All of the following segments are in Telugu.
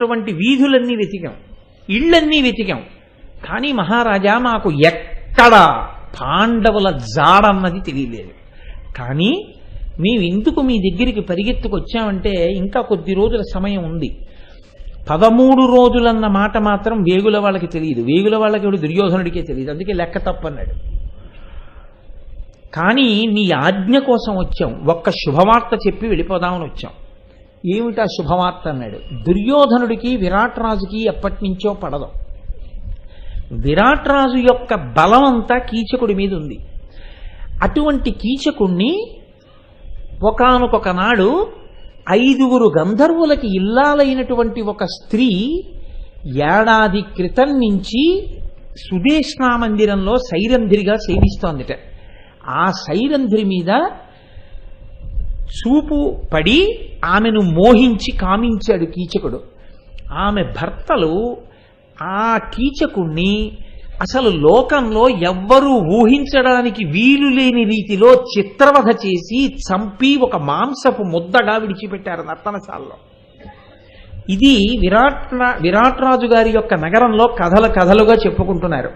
అటువంటి వీధులన్నీ వెతికాం, ఇళ్ళన్నీ వెతికాం. కానీ మహారాజా మాకు ఎక్కడ పాండవుల జాడన్నది తెలియలేదు. కానీ మేము ఎందుకు మీ దగ్గరికి పరిగెత్తుకొచ్చామంటే ఇంకా కొద్ది రోజుల సమయం ఉంది. 13 రోజులన్న మాట మాత్రం వేగుల వాళ్ళకి తెలియదు. వేగుల వాళ్ళకి ఎవడు దుర్యోధనుడికే తెలియదు. అందుకే లెక్క తప్పన్నాడు. కానీ నీ ఆజ్ఞ కోసం వచ్చాం, ఒక్క శుభవార్త చెప్పి వెళ్ళిపోదామని వచ్చాం. ఏమిటా శుభవార్త అన్నాడు. దుర్యోధనుడికి విరాట్ రాజుకి ఎప్పటి నుంచో పడదు. విరాట్ రాజు యొక్క బలం అంతా కీచకుడి మీద ఉంది. అటువంటి కీచకుణ్ణి ఒకానొక నాడు 5 గంధర్వులకి ఇల్లాలైనటువంటి ఒక స్త్రీ ఏడాది క్రితం నుంచి సుదేష్ణా మందిరంలో సైరంధ్రిగా సేవిస్తోందిట. ఆ సైరంధ్రి మీద చూపు పడి ఆమెను మోహించి కామించాడు కీచకుడు. ఆమె భర్తలు ఆ కీచకుణ్ణి అసలు లోకంలో ఎవ్వరూ ఊహించడానికి వీలు లేని రీతిలో చిత్రవధ చేసి చంపి ఒక మాంసపు ముద్దగా విడిచిపెట్టారు నర్తనశాలలో. ఇది విరాట్ రాజు గారి యొక్క నగరంలో కథలుగా చెప్పుకుంటున్నారు.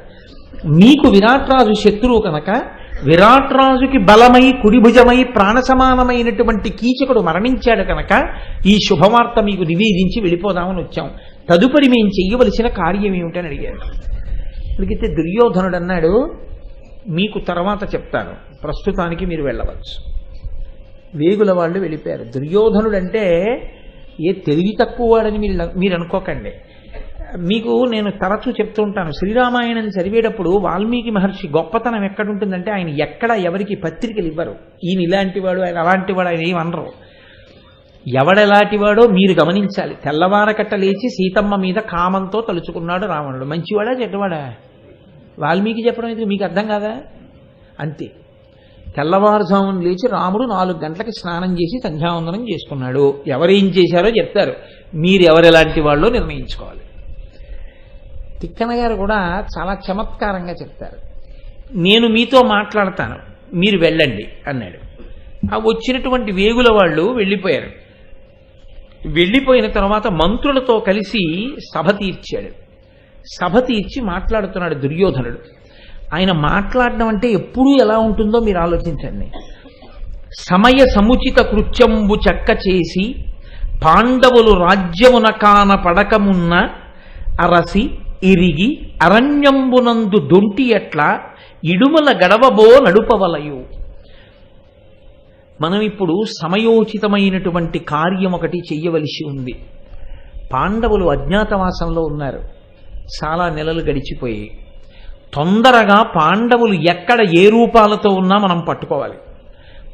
మీకు విరాట్ రాజు శత్రువు కనుక విరాట్ రాజుకి బలమై కుడిభుజమై ప్రాణ సమానమైనటువంటి కీచకుడు మరణించాడు కనుక ఈ శుభవార్త మీకు నివేదించి వెళ్ళిపోదామని వచ్చాం. తదుపరి మేము చెయ్యవలసిన కార్యం ఏమిటని అడిగారు. అడిగితే దుర్యోధనుడు అన్నాడు, మీకు తర్వాత చెప్తాను, ప్రస్తుతానికి మీరు వెళ్ళవచ్చు. వేగుల వాళ్ళు వెళ్ళిపోయారు. దుర్యోధనుడు అంటే ఏ తెలివి తక్కువ వాడని మీరు అనుకోకండి. మీకు నేను తరచూ చెప్తూ ఉంటాను, శ్రీరామాయణం చదివేటప్పుడు వాల్మీకి మహర్షి గొప్పతనం ఎక్కడుంటుందంటే ఆయన ఎక్కడ ఎవరికి పత్రికలు ఇవ్వరు. ఈయన ఇలాంటివాడు, ఆయన అలాంటివాడు, ఆయన ఏమనరు. ఎవడెలాంటివాడో మీరు గమనించాలి. తెల్లవారకట్ట లేచి సీతమ్మ మీద కామంతో తలుచుకున్నాడు రావణుడు. మంచివాడా చెడ్డవాడా? వాల్మీకి చెప్పడం అయితే మీకు అర్థం కాదా? అంతే. తెల్లవారుజామున లేచి రాముడు 4 గంటలకి స్నానం చేసి సంధ్యావందనం చేసుకున్నాడు. ఎవరేం చేశారో చెప్తారు, మీరు ఎవరెలాంటి వాళ్ళో నిర్ణయించుకోవాలి. తిక్కన గారు కూడా చాలా చమత్కారంగా చెప్తారు. నేను మీతో మాట్లాడతాను, మీరు వెళ్ళండి అన్నాడు. ఆ వచ్చినటువంటి వేగుల వాళ్ళు వెళ్ళిపోయారు. వెళ్ళిపోయిన తర్వాత మంత్రులతో కలిసి సభ తీర్చాడు. సభ తీర్చి మాట్లాడుతున్నాడు దుర్యోధనుడు. ఆయన మాట్లాడడం అంటే ఎప్పుడూ ఎలా ఉంటుందో మీరు ఆలోచించండి. సమయ సముచిత కృత్యంబు చక్క చేసి పాండవులు రాజ్యమున కాన పడకమున్న అరసి ఇరిగి అరణ్యంబునందు దొంటి ఎట్లా ఇడుమల గడవబో నడుపవలయు. మనం ఇప్పుడు సమయోచితమైనటువంటి కార్యం ఒకటి చెయ్యవలసి ఉంది. పాండవులు అజ్ఞాతవాసంలో ఉన్నారు. చాలా నెలలు గడిచిపోయి తొందరగా పాండవులు ఎక్కడ ఏ రూపాలతో ఉన్నా మనం పట్టుకోవాలి.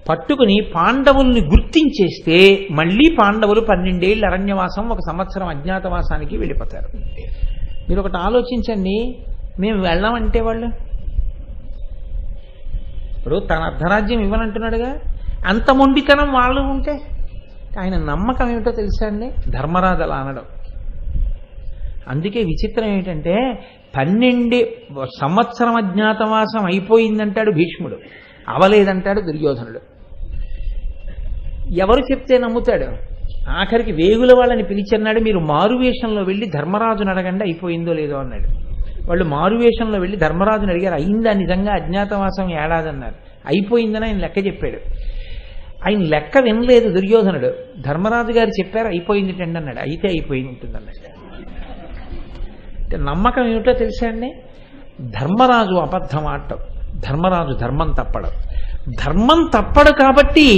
పట్టుకుని పాండవుల్ని గుర్తించేస్తే మళ్ళీ పాండవులు 12 ఏళ్ళు అరణ్యవాసం, 1 సంవత్సరం అజ్ఞాతవాసానికి వెళ్ళిపోతారు. మీరు ఒకటి ఆలోచించండి, మేము వెళ్ళామంటే వాళ్ళు ఇప్పుడు తన అర్ధరాజ్యం ఇవ్వనంటున్నాడుగా, అంత మొండితనం వాళ్ళు ఉంటే ఆయన నమ్మకం ఏమిటో తెలుసా అండి? ధర్మరాజు అలా అనడం. అందుకే విచిత్రం ఏమిటంటే 12 సంవత్సరం అజ్ఞాతవాసం అయిపోయిందంటాడు భీష్ముడు, అవలేదంటాడు దుర్యోధనుడు. ఎవరు చెప్తే నమ్ముతాడు? ఆఖరికి వేగుల వాళ్ళని పిలిచన్నాడు, మీరు మారువేషంలో వెళ్ళి ధర్మరాజుని అడగండి అయిపోయిందో లేదో అన్నాడు. వాళ్ళు మారువేషంలో వెళ్ళి ధర్మరాజుని అడిగారు, అయిందా నిజంగా అజ్ఞాతవాసం ఏడాది అన్నారు. అయిపోయిందని ఆయన లెక్క చెప్పాడు. ఆయన లెక్క వినలేదు దుర్యోధనుడు. ధర్మరాజు గారు చెప్పారు అయిపోయింది టండి అన్నాడు. అయితే అయిపోయి ఉంటుంది అన్నాడు. అంటే నమ్మకం ఏమిటో తెలుసా అండి? ధర్మరాజు అబద్ధం ఆడటం, ధర్మరాజు ధర్మం తప్పడం. ధర్మం తప్పడు కాబట్టి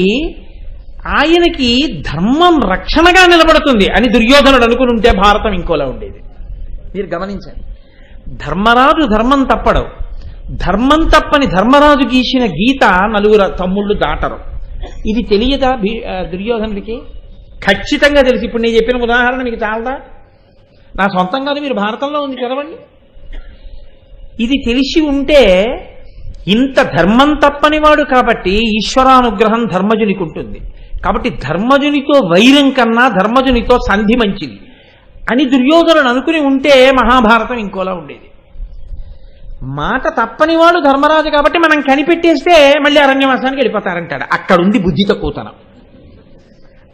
ఆయనకి ధర్మం రక్షణగా నిలబడుతుంది అని దుర్యోధనుడు అనుకుని ఉంటే భారతం ఇంకోలా ఉండేది. మీరు గమనించండి, ధర్మరాజు ధర్మం తప్పడు. ధర్మం తప్పని ధర్మరాజు గీసిన గీత 4 తమ్ముళ్ళు దాటరు. ఇది తెలియదా దుర్యోధనుడికి? ఖచ్చితంగా తెలిసి. ఇప్పుడు నేను చెప్పిన ఉదాహరణ మీకు చాలదా? నా సొంతం కాదు, మీరు భారతంలో ఉంది చదవండి. ఇది తెలిసి ఉంటే ఇంత ధర్మం తప్పనివాడు కాబట్టి ఈశ్వరానుగ్రహం ధర్మజునికి ఉంటుంది. కాబట్టి ధర్మజునితో వైరం కన్నా ధర్మజునితో సంధి మంచిది అని దుర్యోధనుడు అనుకుని ఉంటే మహాభారతం ఇంకోలా ఉండేది. మాట తప్పనివాడు ధర్మరాజు కాబట్టి మనం కనిపెట్టేస్తే మళ్ళీ అరణ్యవాసానికి వెళ్ళిపోతారంటాడు. అక్కడుంది బుద్ధి తక్కువతనం,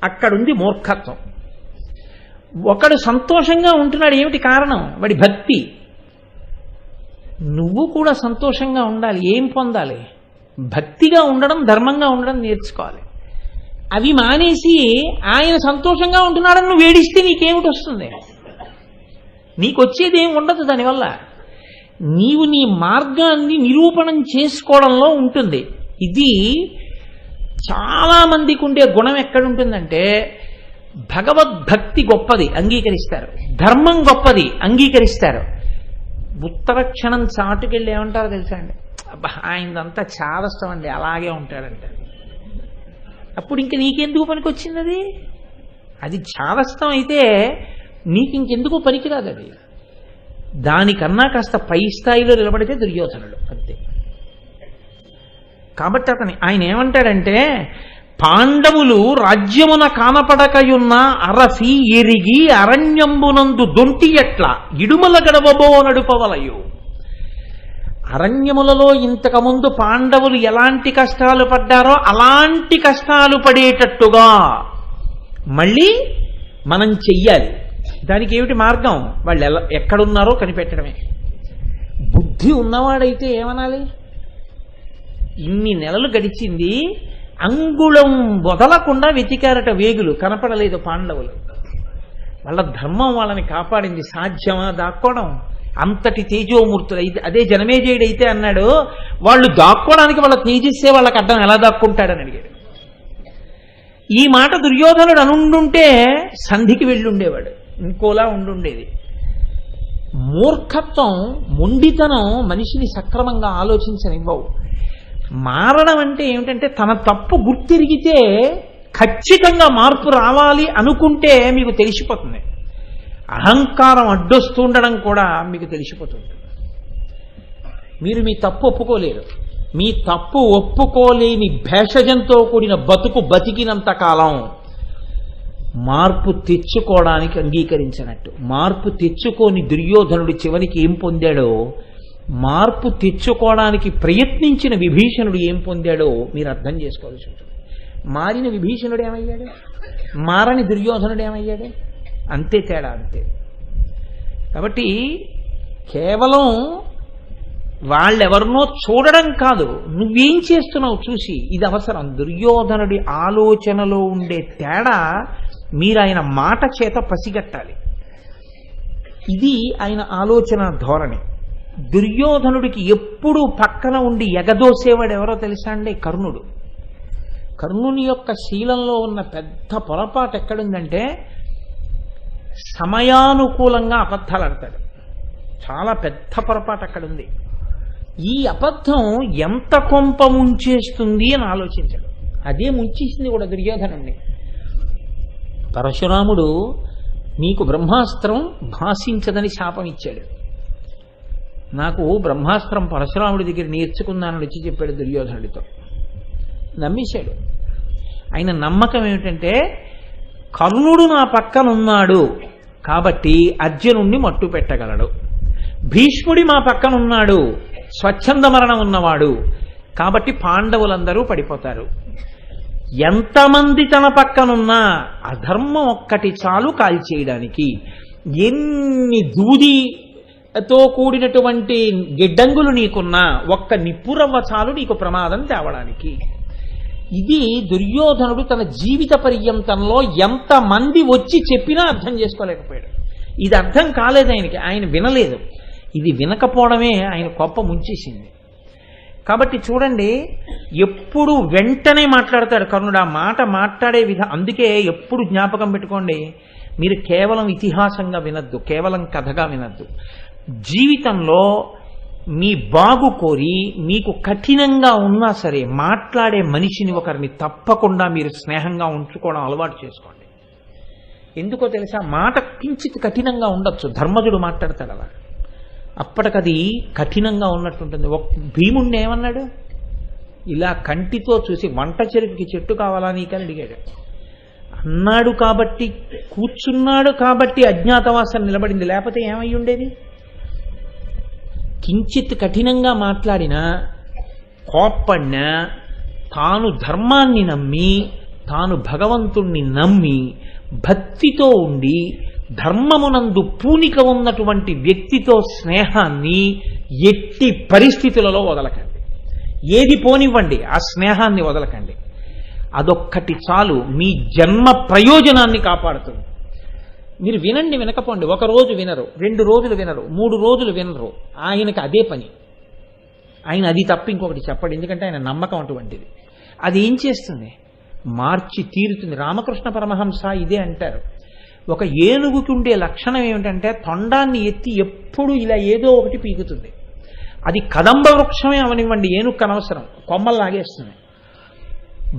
అక్కడుంది మూర్ఖత్వం. ఒకడు సంతోషంగా ఉంటున్నాడు, ఏమిటి కారణం? వాడి భక్తి. నువ్వు కూడా సంతోషంగా ఉండాలి. ఏం పొందాలి? భక్తిగా ఉండడం, ధర్మంగా ఉండడం నేర్చుకోవాలి. అవి మానేసి ఆయన సంతోషంగా ఉంటున్నాడని నువ్వు వేడిస్తే నీకేమిటి వస్తుంది? నీకు వచ్చేది ఏం ఉండదు దానివల్ల. నీవు నీ మార్గాన్ని నిరూపణం చేసుకోవడంలో ఉంటుంది. ఇది చాలా మందికి ఉండే గుణం ఎక్కడుంటుందంటే, భగవద్భక్తి గొప్పది అంగీకరిస్తారు, ధర్మం గొప్పది అంగీకరిస్తారు. ఉత్తర క్షణం చాటుకెళ్ళి ఏమంటారో తెలుసా అండి, అబ్బా ఆయనదంతా చాదస్తం అండి, అలాగే ఉంటాడంటే. అప్పుడు ఇంక నీకెందుకు పనికి వచ్చింది అది? అది చాదస్తం అయితే నీకు ఇంకెందుకు పనికిరాదు అది. దానికన్నా కాస్త పై స్థాయిలో నిలబడితే దుర్యోధనుడు అంతే. కాబట్టి ఆయన ఏమంటాడంటే, పాండవులు రాజ్యమున కానపడకయున్న అరసి ఎరిగి అరణ్యంబునందు దొంటి ఎట్ల ఇడుమల గడవబో నడుపవలయు. అరణ్యములలో ఇంతకుముందు పాండవులు ఎలాంటి కష్టాలు పడ్డారో అలాంటి కష్టాలు పడేటట్టుగా మళ్ళీ మనం చెయ్యాలి. దానికి ఏమిటి మార్గం? వాళ్ళు ఎక్కడున్నారో కనిపెట్టడమే. బుద్ధి ఉన్నవాడైతే ఏమనాలి? ఇన్ని నెలలు గడిచింది, అంగుళం వదలకుండా వెతికారట వేగులు, కనపడలేదు పాండవులు. వాళ్ళ ధర్మం వాళ్ళని కాపాడింది. సాధ్యమా దాక్కోవడం? అంతటి తేజోమూర్తులు అయితే, అదే జనమేజయుడైతే అన్నాడు, వాళ్ళు దాక్కోవడానికి వాళ్ళ తేజస్సే వాళ్ళకి అడ్డం, ఎలా దాక్కుంటాడని అడిగాడు. ఈ మాట దుర్యోధనుడు అనుండుంటే సంధికి వెళ్ళుండేవాడు, ఇంకోలా ఉండుండేది. మూర్ఖత్వం, మొండితనం మనిషిని సక్రమంగా ఆలోచించనివ్వవు. మారడం అంటే ఏమిటంటే, తన తప్పు గుర్తిరిగితే ఖచ్చితంగా మార్పు రావాలి అనుకుంటే మీకు తెలిసిపోతుంది. అహంకారం అడ్డొస్తుండడం కూడా మీకు తెలిసిపోతుంది. మీరు మీ తప్పు ఒప్పుకోలేరు. మీ తప్పు ఒప్పుకోలేని భేషజంతో కూడిన బతుకు బతికినంత కాలం మార్పు తెచ్చుకోవడానికి అంగీకరించినట్టు. మార్పు తెచ్చుకోని దుర్యోధనుడు చివరికి ఏం పొందాడో, మార్పు తెచ్చుకోవడానికి ప్రయత్నించిన విభీషణుడు ఏం పొందాడో మీరు అర్థం చేసుకోవాల్సి ఉంటుంది. మారిన విభీషణుడు ఏమయ్యాడు? మారని దుర్యోధనుడు ఏమయ్యాడు? అంతే తేడా, అంతే. కాబట్టి కేవలం వాళ్ళెవరినో చూడడం కాదు, నువ్వేం చేస్తున్నావు చూసి ఇది అవసరం. దుర్యోధనుడి ఆలోచనలో ఉండే తేడా మీరు ఆయన మాట చేత పసిగట్టాలి. ఇది ఆయన ఆలోచన ధోరణి. దుర్యోధనుడికి ఎప్పుడూ పక్కన ఉండి ఎగదోసేవాడు ఎవరో తెలుసా అండి? కర్ణుడు. కర్ణుని యొక్క శీలంలో ఉన్న పెద్ద పొరపాటు ఎక్కడుందంటే, సమయానుకూలంగా అబద్ధాలు ఆడతాడు. చాలా పెద్ద పొరపాటు అక్కడుంది. ఈ అబద్ధం ఎంత కొంప ముంచేస్తుంది అని ఆలోచించాడు. అదే ముంచేసింది కూడా దుర్యోధనుడిని. పరశురాముడు నీకు బ్రహ్మాస్త్రం భాషించదని శాపం ఇచ్చాడు. నాకు బ్రహ్మాస్త్రం పరశురాముడి దగ్గర నేర్చుకున్నానని వచ్చి చెప్పాడు దుర్యోధనుడితో. నమ్మేశాడు. ఆయన నమ్మకం ఏమిటంటే, కర్ణుడు నా పక్కనున్నాడు కాబట్టి అర్జునుణ్ణి మట్టు పెట్టగలడు, భీష్ముడి మా పక్కనున్నాడు స్వచ్ఛంద మరణం ఉన్నవాడు కాబట్టి పాండవులందరూ పడిపోతారు. ఎంతమంది తన పక్కనున్నా అధర్మం ఒక్కటి చాలు కాల్చేయడానికి. ఎన్ని దూదితో కూడినటువంటి గిడ్డంగులు నీకున్నా ఒక్క నిప్పురవ్వ చాలు నీకు ప్రమాదం తేవడానికి. ఇది దుర్యోధనుడు తన జీవిత పర్యంతంలో ఎంతమంది వచ్చి చెప్పినా అర్థం చేసుకోలేకపోయాడు. ఇది అర్థం కాలేదు ఆయనకి, ఆయన వినలేదు. ఇది వినకపోవడమే ఆయన కోపం ముంచేసింది. కాబట్టి చూడండి, ఎప్పుడు వెంటనే మాట్లాడతాడు కర్ణుడు. ఆ మాట మాట్లాడే అందుకే ఎప్పుడు జ్ఞాపకం పెట్టుకోండి, మీరు కేవలం ఇతిహాసంగా వినద్దు, కేవలం కథగా వినద్దు. జీవితంలో మీ బాగు కోరి మీకు కఠినంగా ఉన్నా సరే మాట్లాడే మనిషిని ఒకరిని తప్పకుండా మీరు స్నేహంగా ఉంచుకోవడం అలవాటు చేసుకోండి. ఎందుకో తెలుసా? మాట కించిత్ కఠినంగా ఉండొచ్చు, ధర్మజుడు మాట్లాడతాడు అలా, అప్పటికది కఠినంగా ఉన్నట్టుంటుంది. భీముణ్ణి ఏమన్నాడు? ఇలా కంటితో చూసి వంట చెరుకుకి చెట్టు కావాలా నీకని అడిగాడు. అన్నాడు కాబట్టి, కూర్చున్నాడు కాబట్టి అజ్ఞాతవాసం నిలబడింది, లేకపోతే ఏమై ఉండేది? కించిత్ కఠినంగా మాట్లాడినా, కోప్పడినా, తాను ధర్మాన్ని నమ్మి, తాను భగవంతుణ్ణి నమ్మి, భక్తితో ఉండి ధర్మమునందు పూనిక ఉన్నటువంటి వ్యక్తితో స్నేహాన్ని ఎట్టి పరిస్థితులలో వదలకండి. ఏది పోనివ్వండి, ఆ స్నేహాన్ని వదలకండి. అదొక్కటి చాలు, మీ జన్మ ప్రయోజనాన్ని కాపాడుతుంది. మీరు వినండి, వినకపోండి. 1 రోజు వినరు, 2 రోజులు వినరు, 3 రోజులు వినరు, ఆయనకి అదే పని. ఆయన అది తప్ప ఇంకొకటి చెప్పడు. ఎందుకంటే ఆయన నమ్మకం అటువంటిది. అది ఏం చేస్తుంది? మార్చి తీరుతుంది. రామకృష్ణ పరమహంస ఇదే అంటారు. ఒక ఏనుగుకి ఉండే లక్షణం ఏమిటంటే తొండాన్ని ఎత్తి ఎప్పుడు ఇలా ఏదో ఒకటి పీకుతుంది. అది కదంబ వృక్షమే అవనివ్వండి, ఏనుగు అనవసరం, కొమ్మలు లాగేస్తుంది.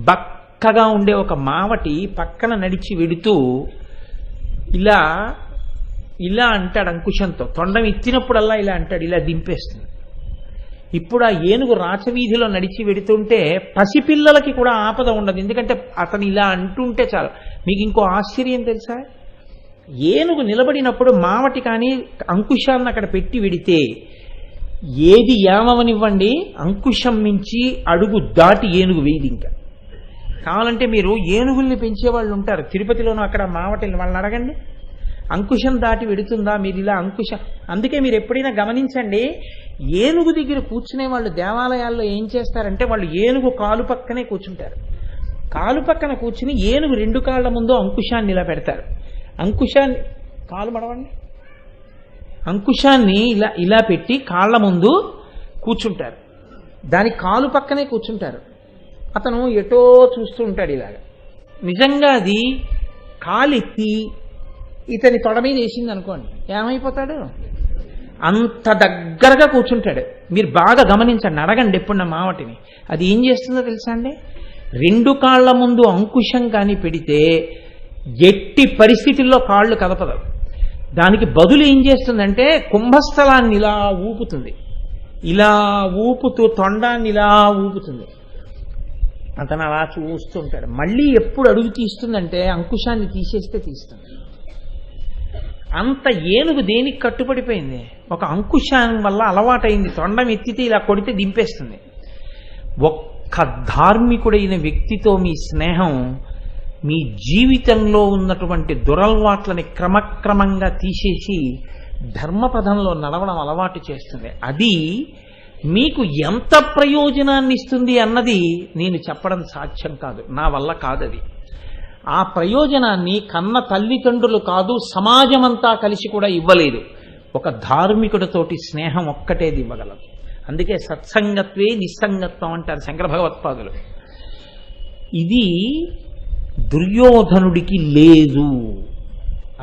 బక్కగా ఉండే ఒక మావటి పక్కన నడిచి వెడుతూ ఇలా ఇలా అంటాడు అంకుశంతో. తొండం ఎత్తినప్పుడల్లా ఇలా అంటాడు, ఇలా దింపేస్తుంది. ఇప్పుడు ఆ ఏనుగు రాచవీధిలో నడిచి వెడుతుంటే పసిపిల్లలకి కూడా ఆపద ఉండదు. ఎందుకంటే అతను ఇలా అంటుంటే చాలు. మీకు ఇంకో ఆశ్చర్యం తెలుసా? ఏనుగు నిలబడినప్పుడు మావటి కానీ అంకుశాన్ని అక్కడ పెట్టి వెడితే ఏది ఏమవనివ్వండి, అంకుశం మించి అడుగు దాటి ఏనుగు వేయదు. ఇంకా కావాలంటే మీరు ఏనుగుల్ని పెంచేవాళ్ళు ఉంటారు తిరుపతిలోనూ, అక్కడ మావటిని వాళ్ళని అడగండి, అంకుశం దాటి వెడుతుందా? మీరు ఇలా అంకుశం. అందుకే మీరు ఎప్పుడైనా గమనించండి, ఏనుగు దగ్గర కూర్చునే వాళ్ళు దేవాలయాల్లో ఏం చేస్తారంటే వాళ్ళు ఏనుగు కాలు పక్కనే కూర్చుంటారు. కాలు పక్కన కూర్చుని ఏనుగు 2 కాళ్ళ ముందు అంకుశాన్ని ఇలా పెడతారు. అంకుశాన్ని కాలు మడవండి, అంకుశాన్ని ఇలా ఇలా పెట్టి కాళ్ళ ముందు కూర్చుంటారు. దాని కాలు పక్కనే కూర్చుంటారు. అతను ఎటో చూస్తూ ఉంటాడు ఇలాగా. నిజంగా అది కాలెత్తి ఇతని తొడ మీద వేసింది అనుకోండి, ఏమైపోతాడు? అంత దగ్గరగా కూర్చుంటాడు. మీరు బాగా గమనించండి, అడగండి ఎప్పుడు నా మావటిని. అది ఏం చేస్తుందో తెలుసా అండి? 2 కాళ్ళ ముందు అంకుశం కానీ పెడితే ఎట్టి పరిస్థితుల్లో కాళ్ళు కదపదు. దానికి బదులు ఏం చేస్తుందంటే కుంభస్థలాన్ని ఇలా ఊపుతుంది, ఇలా ఊపుతూ తొండాన్ని ఇలా ఊపుతుంది. అతను అలా చూస్తుంటాడు. మళ్ళీ ఎప్పుడు అడుగు తీస్తుందంటే అంకుశాన్ని తీసేస్తే తీస్తుంది. అంత ఏనుగు దేనికి కట్టుబడిపోయింది? ఒక అంకుశం వల్ల అలవాటైంది. తొండం ఎత్తితే ఇలా కొడితే దింపేస్తుంది. ఒక్క ధార్మికుడైన వ్యక్తితో మీ స్నేహం మీ జీవితంలో ఉన్నటువంటి దురలవాట్లని క్రమక్రమంగా తీసేసి ధర్మపథంలో నడవడం అలవాటు చేస్తుంది. అది మీకు ఎంత ప్రయోజనాన్ని ఇస్తుంది అన్నది నేను చెప్పడం సాధ్యం కాదు, నా వల్ల కాదది. ఆ ప్రయోజనాన్ని కన్న తల్లిదండ్రులు కాదు, సమాజమంతా కలిసి కూడా ఇవ్వలేదు. ఒక ధార్మికుడితోటి స్నేహం ఒక్కటేది ఇవ్వగలదు. అందుకే సత్సంగత్వే నిస్సంగత్వం అంటారు శంకర భగవత్పాదులు. ఇది దుర్యోధనుడికి లేదు.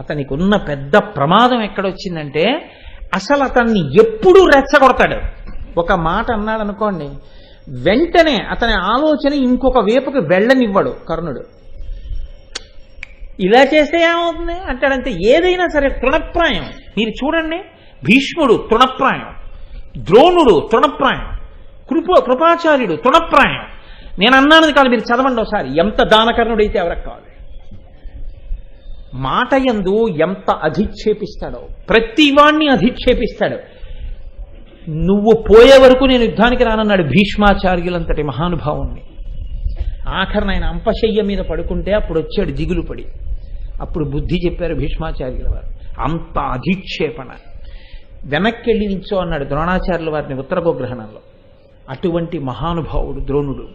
అతనికి ఉన్న పెద్ద ప్రమాదం ఎక్కడొచ్చిందంటే అసలు అతన్ని ఎప్పుడూ రెచ్చగొడతాడు. ఒక మాట అన్నాడు అనుకోండి, వెంటనే అతని ఆలోచన ఇంకొక వైపుకి వెళ్ళనివ్వడు కర్ణుడు. ఇలా చేస్తే ఏమవుతుంది అంటాడంటే ఏదైనా సరే తృణప్రాయం. మీరు చూడండి, భీష్ముడు తృణప్రాయం, ద్రోణుడు తృణప్రాయం, కృపాచార్యుడు తృణప్రాయం. నేను అన్నానది కాదు, మీరు చదవండి ఒకసారి. ఎంత దానకర్ణుడైతే ఎవరికి కావాలి. మాట యందు ఎంత అధిక్షేపిస్తాడో, ప్రతివాణ్ణి అధిక్షేపిస్తాడు. నువ్వు పోయే వరకు నేను యుద్ధానికి రానన్నాడు భీష్మాచార్యులంతటి మహానుభావుణ్ణి. ఆఖరణ ఆయన అంపశయ్య మీద పడుకుంటే అప్పుడు వచ్చాడు దిగులు పడి. అప్పుడు బుద్ధి చెప్పారు భీష్మాచార్యుల వారు. అంత అధిక్షేపణ. వెనక్కి వెళ్ళి నించో అన్నాడు ద్రోణాచార్యుల వారిని ఉత్తర గోగ్రహణంలో. అటువంటి మహానుభావుడు ద్రోణుడు.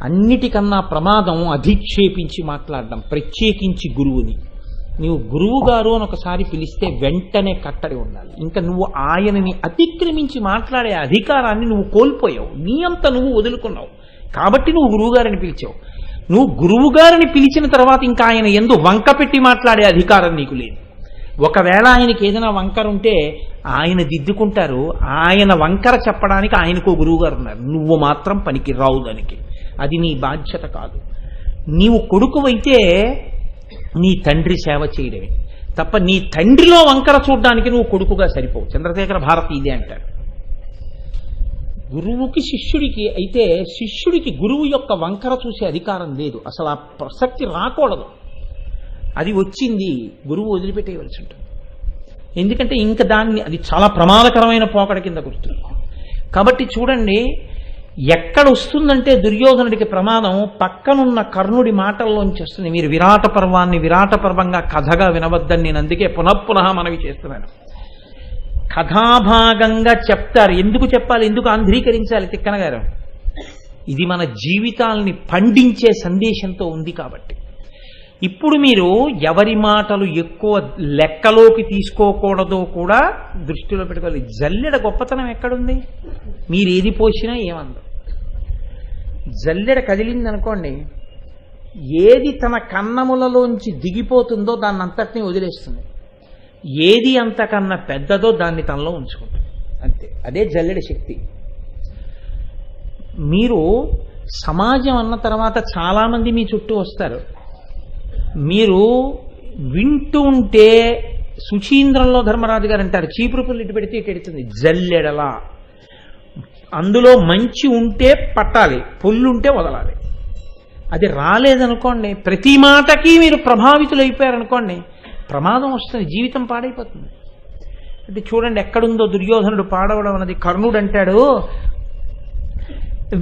అన్నిటికన్నా ప్రమాదం అధిక్షేపించి మాట్లాడడం, ప్రత్యేకించి గురువుని. నువ్వు గురువు గారు అని ఒకసారి పిలిస్తే వెంటనే కట్టడి ఉండాలి. ఇంకా నువ్వు ఆయనని అతిక్రమించి మాట్లాడే అధికారాన్ని నువ్వు కోల్పోయావు, నీ అంత నువ్వు వదులుకున్నావు. కాబట్టి నువ్వు గురువుగారిని పిలిచావు. నువ్వు గురువుగారిని పిలిచిన తర్వాత ఇంకా ఆయన ఎందు వంక పెట్టి మాట్లాడే అధికారం నీకు లేదు. ఒకవేళ ఆయనకి ఏదైనా వంకర ఉంటే ఆయన దిద్దుకుంటారు. ఆయన వంకర చెప్పడానికి ఆయనకు గురువుగారు ఉన్నారు. నువ్వు మాత్రం పనికి రావు దానికి. అది నీ బాధ్యత కాదు. నీవు కొడుకువైతే నీ తండ్రి సేవ చేయడమే తప్ప నీ తండ్రిలో వంకర చూడడానికి నువ్వు కొడుకుగా సరిపోవు. చంద్రశేఖర భారతి ఇదే అంటారు. గురువుకి శిష్యుడికి అయితే శిష్యుడికి గురువు యొక్క వంకర చూసే అధికారం లేదు. అసలు ఆ ప్రసక్తి రాకూడదు. అది వచ్చింది గురువు వదిలిపెట్టేయవలసి ఉంటుంది. ఎందుకంటే ఇంకా దాన్ని అది చాలా ప్రమాదకరమైన పోకడ కింద గుర్తుంది. కాబట్టి చూడండి, ఎక్కడ వస్తుందంటే దుర్యోధనుడికి ప్రమాదం పక్కనున్న కర్ణుడి మాటల్లోంచి వస్తుంది. మీరు విరాట పర్వాన్ని విరాట పర్వంగా కథగా వినవద్దని నేను అందుకే పునఃపునః మనవి చేస్తున్నాను. కథాభాగంగా చెప్తారు. ఎందుకు చెప్పాలి, ఎందుకు ఆంధ్రీకరించాలి తిక్కన గారు? ఇది మన జీవితాల్ని పండించే సందేశంతో ఉంది కాబట్టి. ఇప్పుడు మీరు ఎవరి మాటలు ఎక్కువ లెక్కలోకి తీసుకోకూడదో కూడా దృష్టిలో పెట్టుకోవాలి. జల్లెడ గొప్పతనం ఎక్కడుంది? మీరు ఏది పోసినా ఏమందో. జల్లెడ కదిలిందనుకోండి, ఏది తన కన్నములలోంచి దిగిపోతుందో దాన్ని అంతటినీ వదిలేస్తుంది, ఏది అంతకన్నా పెద్దదో దాన్ని తనలో ఉంచుకుంటుంది. అంతే, అదే జల్లెడ శక్తి. మీరు సమాజం అన్న తర్వాత చాలామంది మీ చుట్టూ వస్తారు. మీరు వింటూ ఉంటే సుచీంద్రంలో ధర్మరాజు గారు అంటారు, చీపురు పుల్లు ఇటు పెడితే ఇటు ఎడుతుంది జల్లెడలా. అందులో మంచి ఉంటే పట్టాలి, పుల్లుంటే వదలాలి. అది రాలేదనుకోండి, ప్రతి మాటకి మీరు ప్రభావితులైపోయారనుకోండి, ప్రమాదం వస్తుంది, జీవితం పాడైపోతుంది. అంటే చూడండి ఎక్కడుందో దుర్యోధనుడు పాడవడం అన్నది. కర్ణుడు అంటాడు,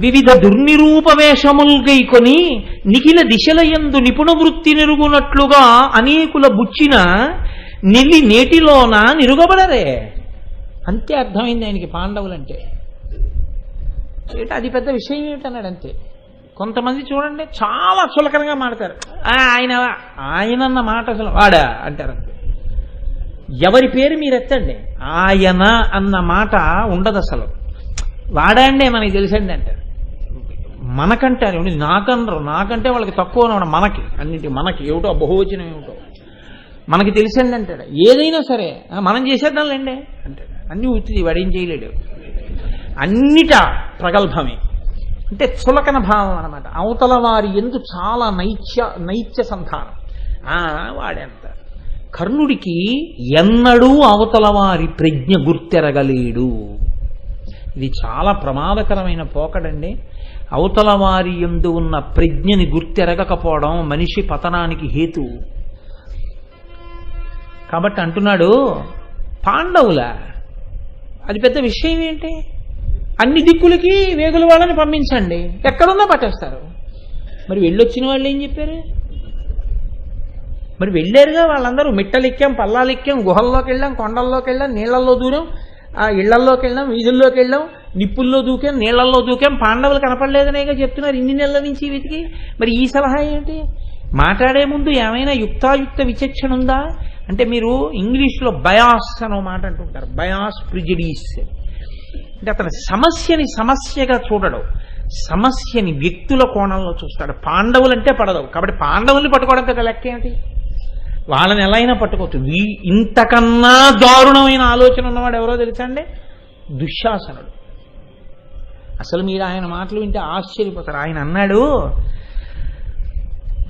వివిధ దుర్నిరూపవేషముల్గైకొని నిఖిల దిశలయందు నిపుణ వృత్తి నిరుగునట్లుగా అనేకుల బుచ్చిన నిలి నేటిలోన నిరుగబడరే. అంతే అర్థమైంది ఆయనకి పాండవులంటే. అది పెద్ద విషయం ఏమిటన్నాడు అంతే. కొంతమంది చూడండి చాలా చులకనగా మాడతారు. ఆయనన్న మాట అసలు వాడా అంటారు అంతే. ఎవరి పేరు మీరు ఎత్తండి, ఆయన అన్న మాట ఉండదు అసలు. వాడండే మనకి తెలిసండి అంటారు. మనకంటారు, నాకనరు. నాకంటే వాళ్ళకి తక్కువ మనకి అన్నిటి మనకి ఏమిటో బహువచనం ఏమిటో మనకి తెలిసండి అంటాడు. ఏదైనా సరే మనం చేసేద్దాంలేండి అంటాడు. అన్నీ ఉత్తిది, వాడేం చేయలేడు. అన్నిట ప్రగల్భమే. అంటే చులకన భావం అనమాట. అవతల వారి ఎందు చాలా నైత్య సంధానం. వాడేంత. కర్ణుడికి ఎన్నడూ అవతల వారి ప్రజ్ఞ గుర్తెరగలేడు. ఇది చాలా ప్రమాదకరమైన పోకడండి. అవతల వారి యందు ఉన్న ప్రజ్ఞని గుర్తెరగకపోవడం మనిషి పతనానికి హేతు. కాబట్టి అంటున్నాడు, పాండవుల అది పెద్ద విషయం ఏంటి? అన్ని దిక్కులకి వేగుల వాళ్ళని పంపించండి, ఎక్కడున్నా పట్టేస్తారు. మరి వెళ్ళొచ్చిన వాళ్ళు ఏం చెప్పారు? మరి వెళ్ళారుగా వాళ్ళందరూ. మిట్టలెక్కాం, పల్లాలెక్కాం, గుహల్లోకి వెళ్ళాం, కొండల్లోకి వెళ్ళాం, నీళ్లలో దూరం, ఇళ్లల్లోకి వెళ్ళాం, వీధుల్లోకి వెళ్ళాం, నిప్పుల్లో దూకాం, నీళ్లలో దూకాం. పాండవులు కనపడలేదనేగా చెప్తున్నారు ఇన్ని నెలల నుంచి వెతికి. మరి ఈ సలహా ఏంటి? మాట్లాడే ముందు ఏమైనా యుక్తాయుక్త విచక్షణ ఉందా అంటే, మీరు ఇంగ్లీష్లో బయాస్ అనో మాట అంటుంటారు. బయాస్, ప్రిజుడీస్ అంటే అతను సమస్యని సమస్యగా చూడడు, సమస్యని వ్యక్తుల కోణంలో చూస్తాడు. పాండవులంటే పడదు కాబట్టి పాండవుల్ని పట్టుకోవడం కదా లెక్క ఏంటి? వాళ్ళని ఎలా అయినా పట్టుకోవచ్చు. ఇంతకన్నా దారుణమైన ఆలోచన ఉన్నవాడు ఎవరో తెలుసా అండి? దుశ్శాసనుడు. అసలు మీరు ఆయన మాటలు వింటే ఆశ్చర్యపోతారు. ఆయన అన్నాడు,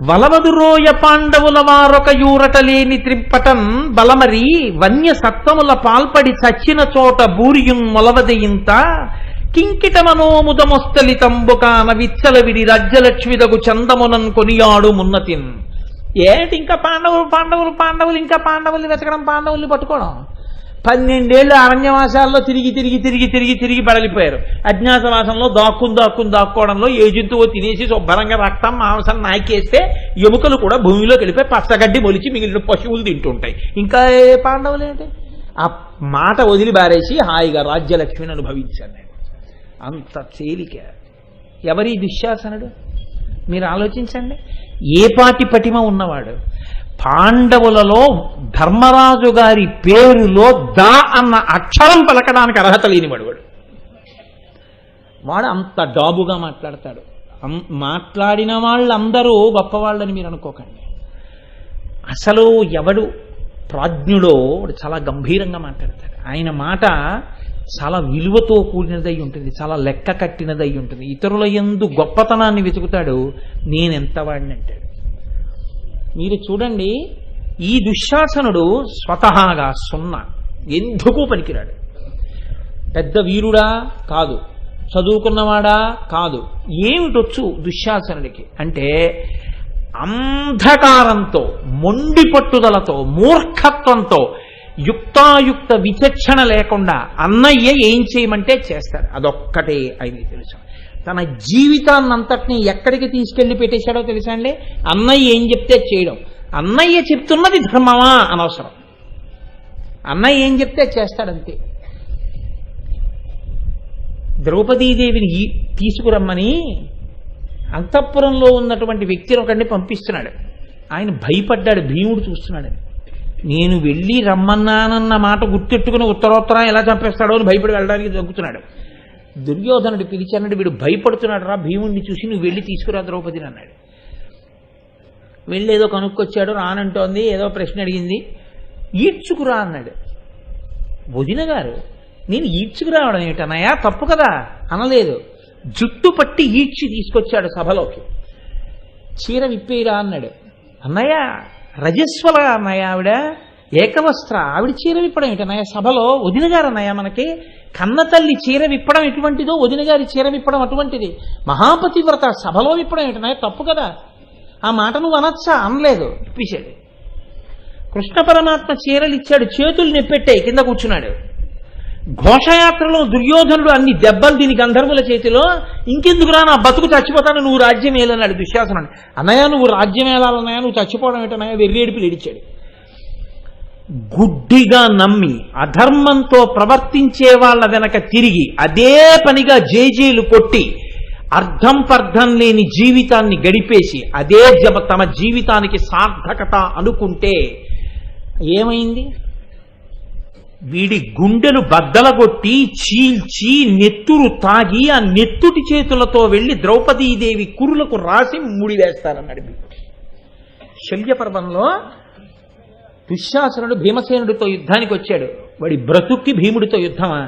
వలవదురోయ పాండవుల వారొక యూరట లేని త్రిప్పటం బలమరి వన్య సత్వముల పాల్పడి చచ్చిన చోట బూరియున్ మొలవదయింత కింకిట మనోముదమొస్తలితంబుకాన విచ్చల విడి రాజ్యలక్ష్మిదగు చందమునన్ కొనియాడు మున్నతిన్. ఏంటి ఇంకా పాండవులు పాండవులు పాండవులు, ఇంకా పాండవుల్ని వెతకడం, పాండవుల్ని పట్టుకోవడం. 12 ఏళ్ళు అరణ్యవాసాల్లో తిరిగి తిరిగి తిరిగి తిరిగి తిరిగి బడలిపోయారు. అజ్ఞాతవాసంలో దాక్కోవడంలో ఏ జంతువు తినేసి శుభ్రంగా రక్తం మాంసం నాకేస్తే ఎముకలు కూడా భూమిలోకి వెళ్ళిపోయి పచ్చగడ్డి మొలిచి మిగిలిన పశువులు తింటుంటాయి. ఇంకా ఏ పాండవులు ఏంటి? ఆ మాట వదిలి బారేసి హాయిగా రాజ్యలక్ష్మిని అనుభవించాను నేను. అంత తేలిక. ఎవరి దుశ్శాసనుడు? మీరు ఆలోచించండి. ఏ పాటి పటిమ ఉన్నవాడు. పాండవులలో ధర్మరాజు గారి పేరులో దా అన్న అక్షరం పలకడానికి అర్హత లేనివాడు వాడు అంత డాబుగా మాట్లాడతాడు. మాట్లాడిన వాళ్ళందరూ గొప్పవాళ్ళని మీరు అనుకోకండి. అసలు ఎవడు ప్రాజ్ఞుడో వాడు చాలా గంభీరంగా మాట్లాడతాడు. ఆయన మాట చాలా విలువతో కూడినదై ఉంటుంది, చాలా లెక్క కట్టినదై ఉంటుంది. ఇతరుల యందు గొప్పతనాన్ని వెతుకుతాడు. నేనెంత వాడిని అంటాడు. మీరు చూడండి, ఈ దుశ్శాసనుడు స్వతహాగా సున్నా, ఎందుకు పనికిరాడు. పెద్ద వీరుడా కాదు, చదువుకున్నవాడా కాదు. ఏమిటొచ్చు దుశ్శాసనుడికి అంటే, అంధకారంతో, మొండి పట్టుదలతో, మూర్ఖత్వంతో, యుక్తాయుక్త విచక్షణ లేకుండా అన్నయ్య ఏం చేయమంటే చేస్తాడు. అదొక్కటే ఆయనకి తెలుసు. తన జీవితాన్నంతటినీ ఎక్కడికి తీసుకెళ్లి పెట్టేశాడో తెలుసా అండి? అన్నయ్య ఏం చెప్తే చేయడం. అన్నయ్య చెప్తున్నది ధర్మమా అనవసరం, అన్నయ్య ఏం చెప్తే చేస్తాడంతే. ద్రౌపదీదేవిని తీసుకురమ్మని అంతఃపురంలో ఉన్నటువంటి వ్యక్తిని ఒకడిని పంపిస్తున్నాడు. ఆయన భయపడ్డాడు, భీముడు చూస్తున్నాడు. నేను వెళ్ళి రమ్మన్నానన్న మాట గుర్తెట్టుకుని ఉత్తరోత్తరం ఎలా చంపేస్తాడో అని భయపడి వెళ్ళడానికి జగ్గుతున్నాడు. దుర్యోధనుడు పిలిచాడు, వీడు భయపడుతున్నాడు రా భీముడిని చూసి, నువ్వు వెళ్ళి తీసుకురా ద్రౌపదిని అన్నాడు. వెళ్ళి ఏదో కనుక్కొచ్చాడు, రానంటోంది, ఏదో ప్రశ్న అడిగింది, ఈడ్చుకురా అన్నాడు. వదిన గారు నేను ఈడ్చుకురావడం ఏమిటన్నయ్యా, తప్పు కదా అనలేదు. జుట్టు పట్టి ఈడ్చి తీసుకొచ్చాడు సభలోకి. చీర విప్పేరా అన్నాడు. అన్నయ్య రజస్వల అన్నయ్య, ఆవిడ ఏకవస్త్ర, ఆవిడ చీర విప్పడం ఏంటన్నయ్య సభలో? వదిన గారు అన్నయ్య, మనకి కన్న తల్లి చీర విప్పడం ఎటువంటిదో వదిన గారి చీర విప్పడం అటువంటిది. మహాపతివ్రత సభలో విప్పడం ఏంటన్నయ్య, తప్పు కదా, ఆ మాట నువ్వు అనొచ్చా అనలేదు, ఇప్పించాడు. కృష్ణ పరమాత్మ చీరలు ఇచ్చాడు, చేతులు నెప్పెట్టాయి, కింద కూర్చున్నాడు. ఘోషయాత్రలో దుర్యోధనుడు అన్ని దెబ్బలు దీని గంధర్వుల చేతిలో, ఇంకెందుకురా నా బతుకు చచ్చిపోతాను, నువ్వు రాజ్యం ఏలన్నాడు దుశ్శాసనుడు. అన్నయ్య నువ్వు రాజ్యం ఏలాలన్నయ్య, నువ్వు చచ్చిపోవడం ఏంటన్నయ్య, వెర్రేడిపి ఏడిచాడు. గుడ్డిగా నమ్మి అధర్మంతో ప్రవర్తించే వాళ్ళ వెనక తిరిగి అదే పనిగా జేజేలు కొట్టి అర్థం పర్థం లేని జీవితాన్ని గడిపేసి అదే తమ జీవితానికి సార్థకత అనుకుంటే ఏమైంది? వీడి గుండెలు బద్దలగొట్టి చీల్చి నెత్తురు తాగి ఆ నెత్తుటి చేతులతో వెళ్లి ద్రౌపదీదేవి కురులకు రాసి ముడివేస్తారన్నాడు. శల్యపర్వంలో దుశ్శాసనుడు భీమసేనుడితో యుద్ధానికి వచ్చాడు. వాడి బ్రతుక్కి భీముడితో యుద్ధమా?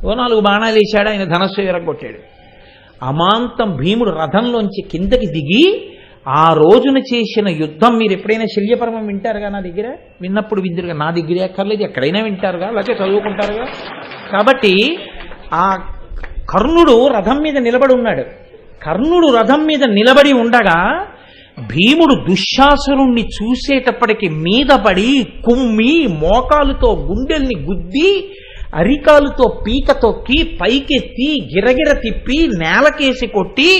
ఓ 4 బాణాలు వేశాడు, ఆయన ధనస్సు విరగొట్టాడు. అమాంతం భీముడు రథంలోంచి కిందకి దిగి ఆ రోజున చేసిన యుద్ధం మీరు ఎప్పుడైనా శల్యపర్వం వింటారుగా? నా దగ్గర విన్నప్పుడు విందురుగా, నా దగ్గరే అక్కర్లేదు, ఎక్కడైనా వింటారుగా, లేకపోతే చదువుకుంటారుగా. కాబట్టి ఆ కర్ణుడు రథం మీద నిలబడి ఉన్నాడు. కర్ణుడు రథం మీద నిలబడి ఉండగా భీముడు దుశ్శాసనుణ్ణి చూసేటప్పటికి మీద పడి కుమ్మి మోకాలుతో గుండెల్ని గుద్ది అరికాలుతో పీక తొక్కి పైకెత్తి గిరగిర తిప్పి నేలకేసి కొట్టి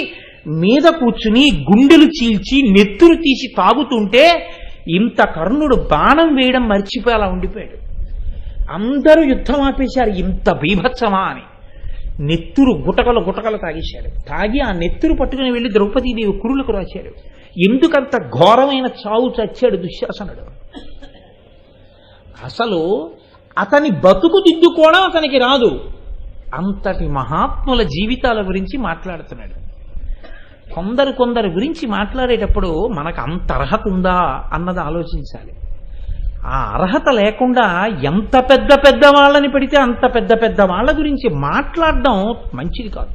మీద కూర్చుని గుండెలు చీల్చి నెత్తురు తీసి తాగుతుంటే ఇంత కర్ణుడు బాణం వేయడం మర్చిపోయి అలా ఉండిపోయాడు. అందరూ యుద్ధం ఆపేశారు, ఇంత బీభత్సమా అని. నెత్తురు గుటకలు తాగేశాడు. తాగి ఆ నెత్తురు పట్టుకుని వెళ్ళి ద్రౌపదీదేవి కురులకు రాశాడు. ఎందుకంత ఘోరమైన చావు చచ్చాడు దుశ్శాసనుడు? అసలు అతని బతుకు దిద్దుకోవడం అతనికి రాదు. అంతటి మహాత్ముల జీవితాల గురించి మాట్లాడుతున్నాడు. కొందరు గురించి మాట్లాడేటప్పుడు మనకు అంత అర్హత ఉందా అన్నది ఆలోచించాలి. ఆ అర్హత లేకుండా ఎంత పెద్ద వాళ్ళని పెడితే అంత పెద్ద వాళ్ళ గురించి మాట్లాడడం మంచిది కాదు.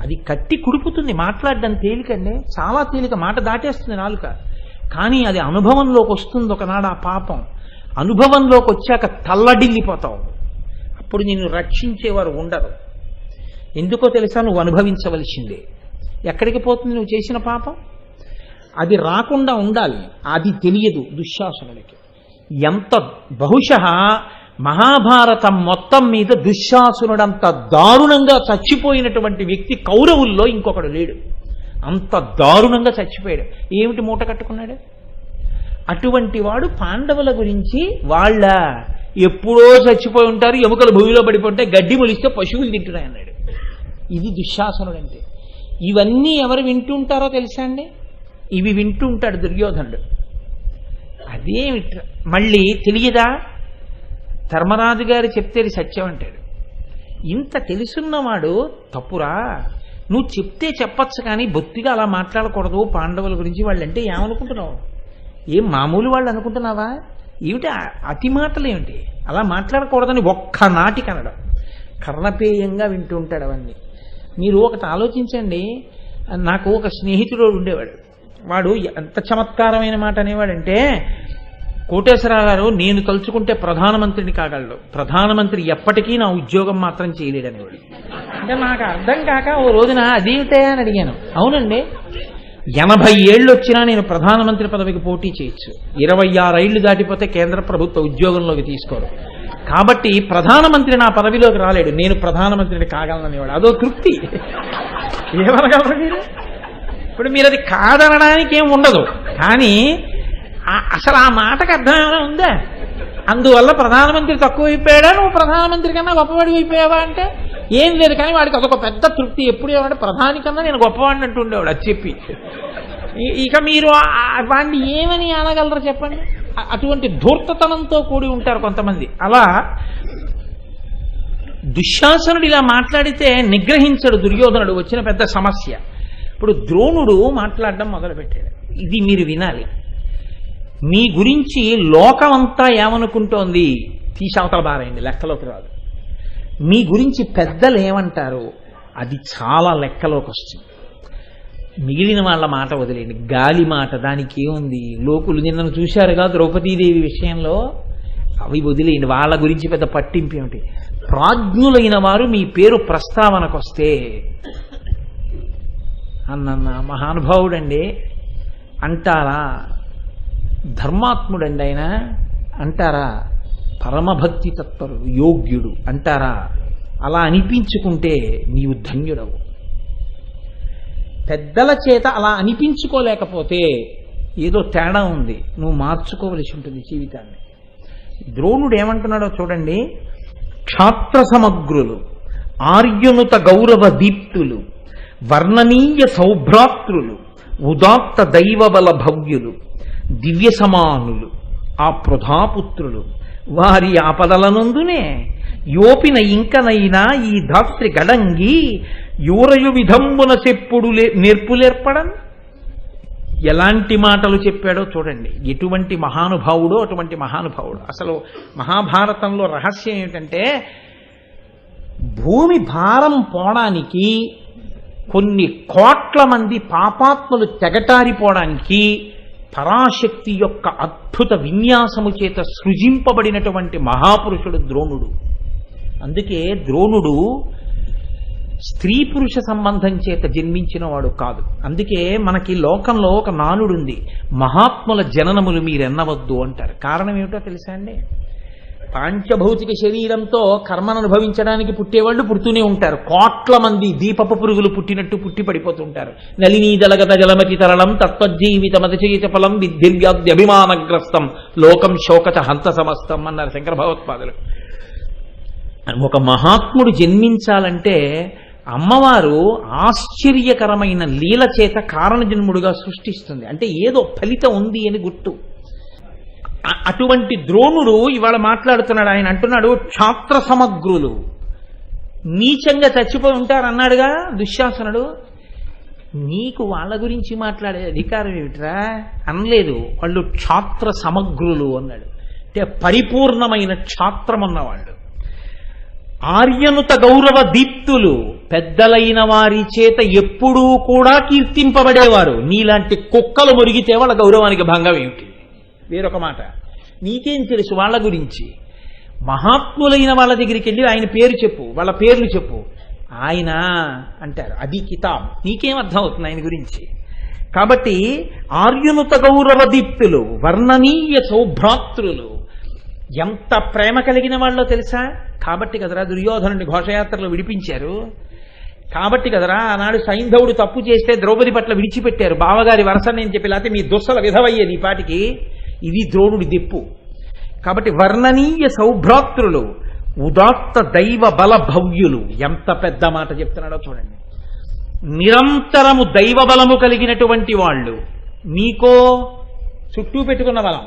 అది కట్టి కుడుపుతుంది. మాట్లాడడం తేలికండి, చాలా తేలిక, మాట దాటేస్తుంది నాలుక. కానీ అది అనుభవంలోకి వస్తుంది ఒకనాడు. ఆ పాపం అనుభవంలోకి వచ్చాక తల్లడిల్లిపోతావు. అప్పుడు నిన్ను రక్షించేవారు ఉండరు. ఎందుకో తెలుసా? నువ్వు అనుభవించవలసిందే. ఎక్కడికి పోతుంది నువ్వు చేసిన పాపం? అది రాకుండా ఉండాలి. అది తెలియదు దుశ్శాసనుడికి. ఎంత బహుశः మహాభారతం మొత్తం మీద దుశ్శాసనుడంత దారుణంగా చచ్చిపోయినటువంటి వ్యక్తి కౌరవుల్లో ఇంకొకడు లేడు. అంత దారుణంగా చచ్చిపోయాడు. ఏమిటి మూట కట్టుకున్నాడు? అటువంటి వాడు పాండవుల గురించి వాళ్ళ ఎప్పుడో చచ్చిపోయి ఉంటారు, ఎముకలు భూమిలో పడిపోతే గడ్డి మొలిస్తే పశువులు తింటున్నాయి అన్నాడు. ఇది దుశ్శాసనుడు అంటే. ఇవన్నీ ఎవరు వింటుంటారో తెలుసా అండి? ఇవి వింటుంటాడు దుర్యోధనుడు. అదే మళ్ళీ తెలియదా? ధర్మరాజు గారు చెప్తే సత్యం అంటాడు. ఇంత తెలుసున్నవాడు తప్పురా, నువ్వు చెప్తే చెప్పచ్చు కానీ బొత్తిగా అలా మాట్లాడకూడదు పాండవుల గురించి. వాళ్ళంటే ఏమనుకుంటున్నావు? ఏం మామూలు వాళ్ళు అనుకుంటున్నావా? ఏమిటి అతి మాటలు ఏమిటి? అలా మాట్లాడకూడదని ఒక్కనాటి కనడం. కర్ణపేయంగా వింటూ ఉంటాడు అవన్నీ. మీరు ఒకటి ఆలోచించండి. నాకు ఒక స్నేహితుడు ఉండేవాడు. వాడు ఎంత చమత్కారమైన మాట అనేవాడంటే, కోటేశ్వరరావు గారు నేను తలుచుకుంటే ప్రధానమంత్రిని కాగలడు, ప్రధానమంత్రి ఎప్పటికీ నా ఉద్యోగం మాత్రం చేయలేడనేవాడు. అంటే నాకు అర్థం కాక ఓ రోజున అదేమిటయా అని అడిగాను. అవునండి, 80 ఏళ్ళు వచ్చినా నేను ప్రధానమంత్రి పదవికి పోటీ చేయొచ్చు, 26 ఏళ్లు దాటిపోతే కేంద్ర ప్రభుత్వ ఉద్యోగంలోకి తీసుకోరు. కాబట్టి ప్రధానమంత్రి నా పదవిలోకి రాలేడు, నేను ప్రధానమంత్రిని కాగలననేవాడు. అదో తృప్తి. ఏమనగలరు మీరు? ఇప్పుడు మీరు అది కాదనడానికి ఏం ఉండదు, కానీ అసలు ఆ మాటకు అర్థం ఏమైనా ఉందా? అందువల్ల ప్రధానమంత్రి తక్కువ అయిపోయాడా, నువ్వు ప్రధానమంత్రి కన్నా గొప్పవాడి అయిపోయావా అంటే ఏం లేదు. కానీ వాడికి అదొక పెద్ద తృప్తి. ఎప్పుడు ఏమంటే ప్రధాని కన్నా నేను గొప్పవాడిని అంటూ ఉండేవాడు అది చెప్పి. ఇక మీరు వాడిని ఏమని అనగలరు చెప్పండి? అటువంటి ధూర్తతనంతో కూడి ఉంటారు కొంతమంది. అలా దుశ్శాసనుడు ఇలా మాట్లాడితే నిగ్రహించడు దుర్యోధనుడు, వచ్చిన పెద్ద సమస్య. ఇప్పుడు ద్రోణుడు మాట్లాడడం మొదలుపెట్టాడు. ఇది మీరు వినాలి. మీ గురించి లోకమంతా ఏమనుకుంటోంది తీసవతల బారైంది, లెక్కలోకి రాదు. మీ గురించి పెద్దలు ఏమంటారు అది చాలా లెక్కలోకి వస్తుంది. మిగిలిన వాళ్ళ మాట వదిలేండి, గాలి మాట, దానికి ఏముంది? లోకులు నిన్నను చూశారుగా ద్రౌపదీదేవి విషయంలో, అవి వదిలేయండి, వాళ్ళ గురించి పెద్ద పట్టింపు ఏమిటి? ప్రాజ్ఞులైన వారు మీ పేరు ప్రస్తావనకొస్తే అన్న మహానుభావుడండి అంటారా? ధర్మాత్ముడండి ఆయన అంటారా? పరమభక్తి తత్పరుడు, యోగ్యుడు అంటారా? అలా అనిపించుకుంటే నీవు ధన్యుడవు. పెద్దల చేత అలా అనిపించుకోలేకపోతే ఏదో తేడా ఉంది, నువ్వు మార్చుకోవలసి ఉంటుంది జీవితాన్ని. ద్రోణుడు ఏమంటున్నాడో చూడండి. క్షాత్ర సమగ్రులు, ఆర్యునుత గౌరవ దీప్తులు, వర్ణనీయ సౌభ్రాతృలు, ఉదాత్త దైవబల భవ్యులు, దివ్య సమానులు, ఆ పృథాపుత్రులు, వారి ఆపదలనందునే యోపిన ఇంకనైనా ఈ ధాత్రి గడంగి యూరయు విధంబున చెప్పుడు నేర్పులేర్పడం. ఎలాంటి మాటలు చెప్పాడో చూడండి. ఎటువంటి మహానుభావుడో అటువంటి మహానుభావుడు. అసలు మహాభారతంలో రహస్యం ఏమిటంటే, భూమి భారం పోవడానికి, కొన్ని కోట్ల మంది పాపాత్మలు తెగటారిపోవడానికి పరాశక్తి యొక్క అద్భుత విన్యాసము చేత సృజింపబడినటువంటి మహాపురుషుడు ద్రోణుడు. అందుకే ద్రోణుడు స్త్రీ పురుష సంబంధం చేత జన్మించిన వాడు కాదు. అందుకే మనకి లోకంలో ఒక నానుడుంది, మహాత్ముల జననములు మీరెన్నవద్దు అంటారు. కారణం ఏమిటో తెలుసా అండి? పాంచభౌతిక శరీరంతో కర్మను అనుభవించడానికి పుట్టేవాళ్ళు పుడుతూనే ఉంటారు. కోట్ల మంది దీపపు పురుగులు పుట్టినట్టు పుట్టి పడిపోతుంటారు. నలినీ దళగత జలమతి తరళం తత్వజీవిత మదచేత ఫలం విద్ధిర్వ్యాధ్యభిమానగ్రస్తం లోకం శోకచ హంత సమస్తం అన్నారు శంకర భగవత్పాదులు. ఒక మహాత్ముడు జన్మించాలంటే అమ్మవారు ఆశ్చర్యకరమైన లీల చేత కారణజన్ముడుగా సృష్టిస్తుంది. అంటే ఏదో ఫలితం ఉంది అని గుర్తు. అటువంటి ద్రోణుడు ఇవాళ మాట్లాడుతున్నాడు. ఆయన అంటున్నాడు, క్షాత్ర సమగ్రులు నీచంగా చచ్చిపోయి ఉంటారన్నాడుగా దుశ్శాసనుడు. నీకు వాళ్ళ గురించి మాట్లాడే అధికారం ఏమిట్రా అనలేదు. వాళ్ళు క్షాత్ర సమగ్రులు అన్నాడు. అంటే పరిపూర్ణమైన క్షాత్రం ఉన్నవాళ్ళు. ఆర్యనుత గౌరవ దీప్తులు, పెద్దలైన వారి చేత ఎప్పుడూ కూడా కీర్తింపబడేవారు. నీలాంటి కుక్కలు మురిగితే వాళ్ళ గౌరవానికి భంగం ఏమిటి? వేరొక మాట, నీకేం తెలుసు వాళ్ళ గురించి? మహాత్ములైన వాళ్ళ దగ్గరికి వెళ్ళి ఆయన పేరు చెప్పు, వాళ్ళ పేర్లు చెప్పు. ఆయన అంటారు అది కితాబ్, నీకేం అర్థం అవుతుంది ఆయన గురించి? కాబట్టి ఆర్యునుత గౌరవ దీప్తులు, వర్ణనీయ సౌభ్రాతృలు, ఎంత ప్రేమ కలిగిన వాళ్ళో తెలుసా? కాబట్టి కదరా దుర్యోధనుడిని ఘోషయాత్రలో విడిపించారు. కాబట్టి కదరా ఆనాడు సైంధవుడు తప్పు చేస్తే ద్రౌపది పట్ల విడిచిపెట్టారు. బావగారి వరసని అని చెప్పి, లేకపోతే మీ దుస్సల విధవయ్యేది ఈ పాటికి. ఇది ద్రోణుడి దిప్పు. కాబట్టి వర్ణనీయ సౌభ్రాతృలు, ఉదాత్త దైవ బల భవ్యులు. ఎంత పెద్ద మాట చెప్తున్నాడో చూడండి. నిరంతరము దైవ బలము కలిగినటువంటి వాళ్ళు. మీకో చుట్టూ పెట్టుకున్న బలం,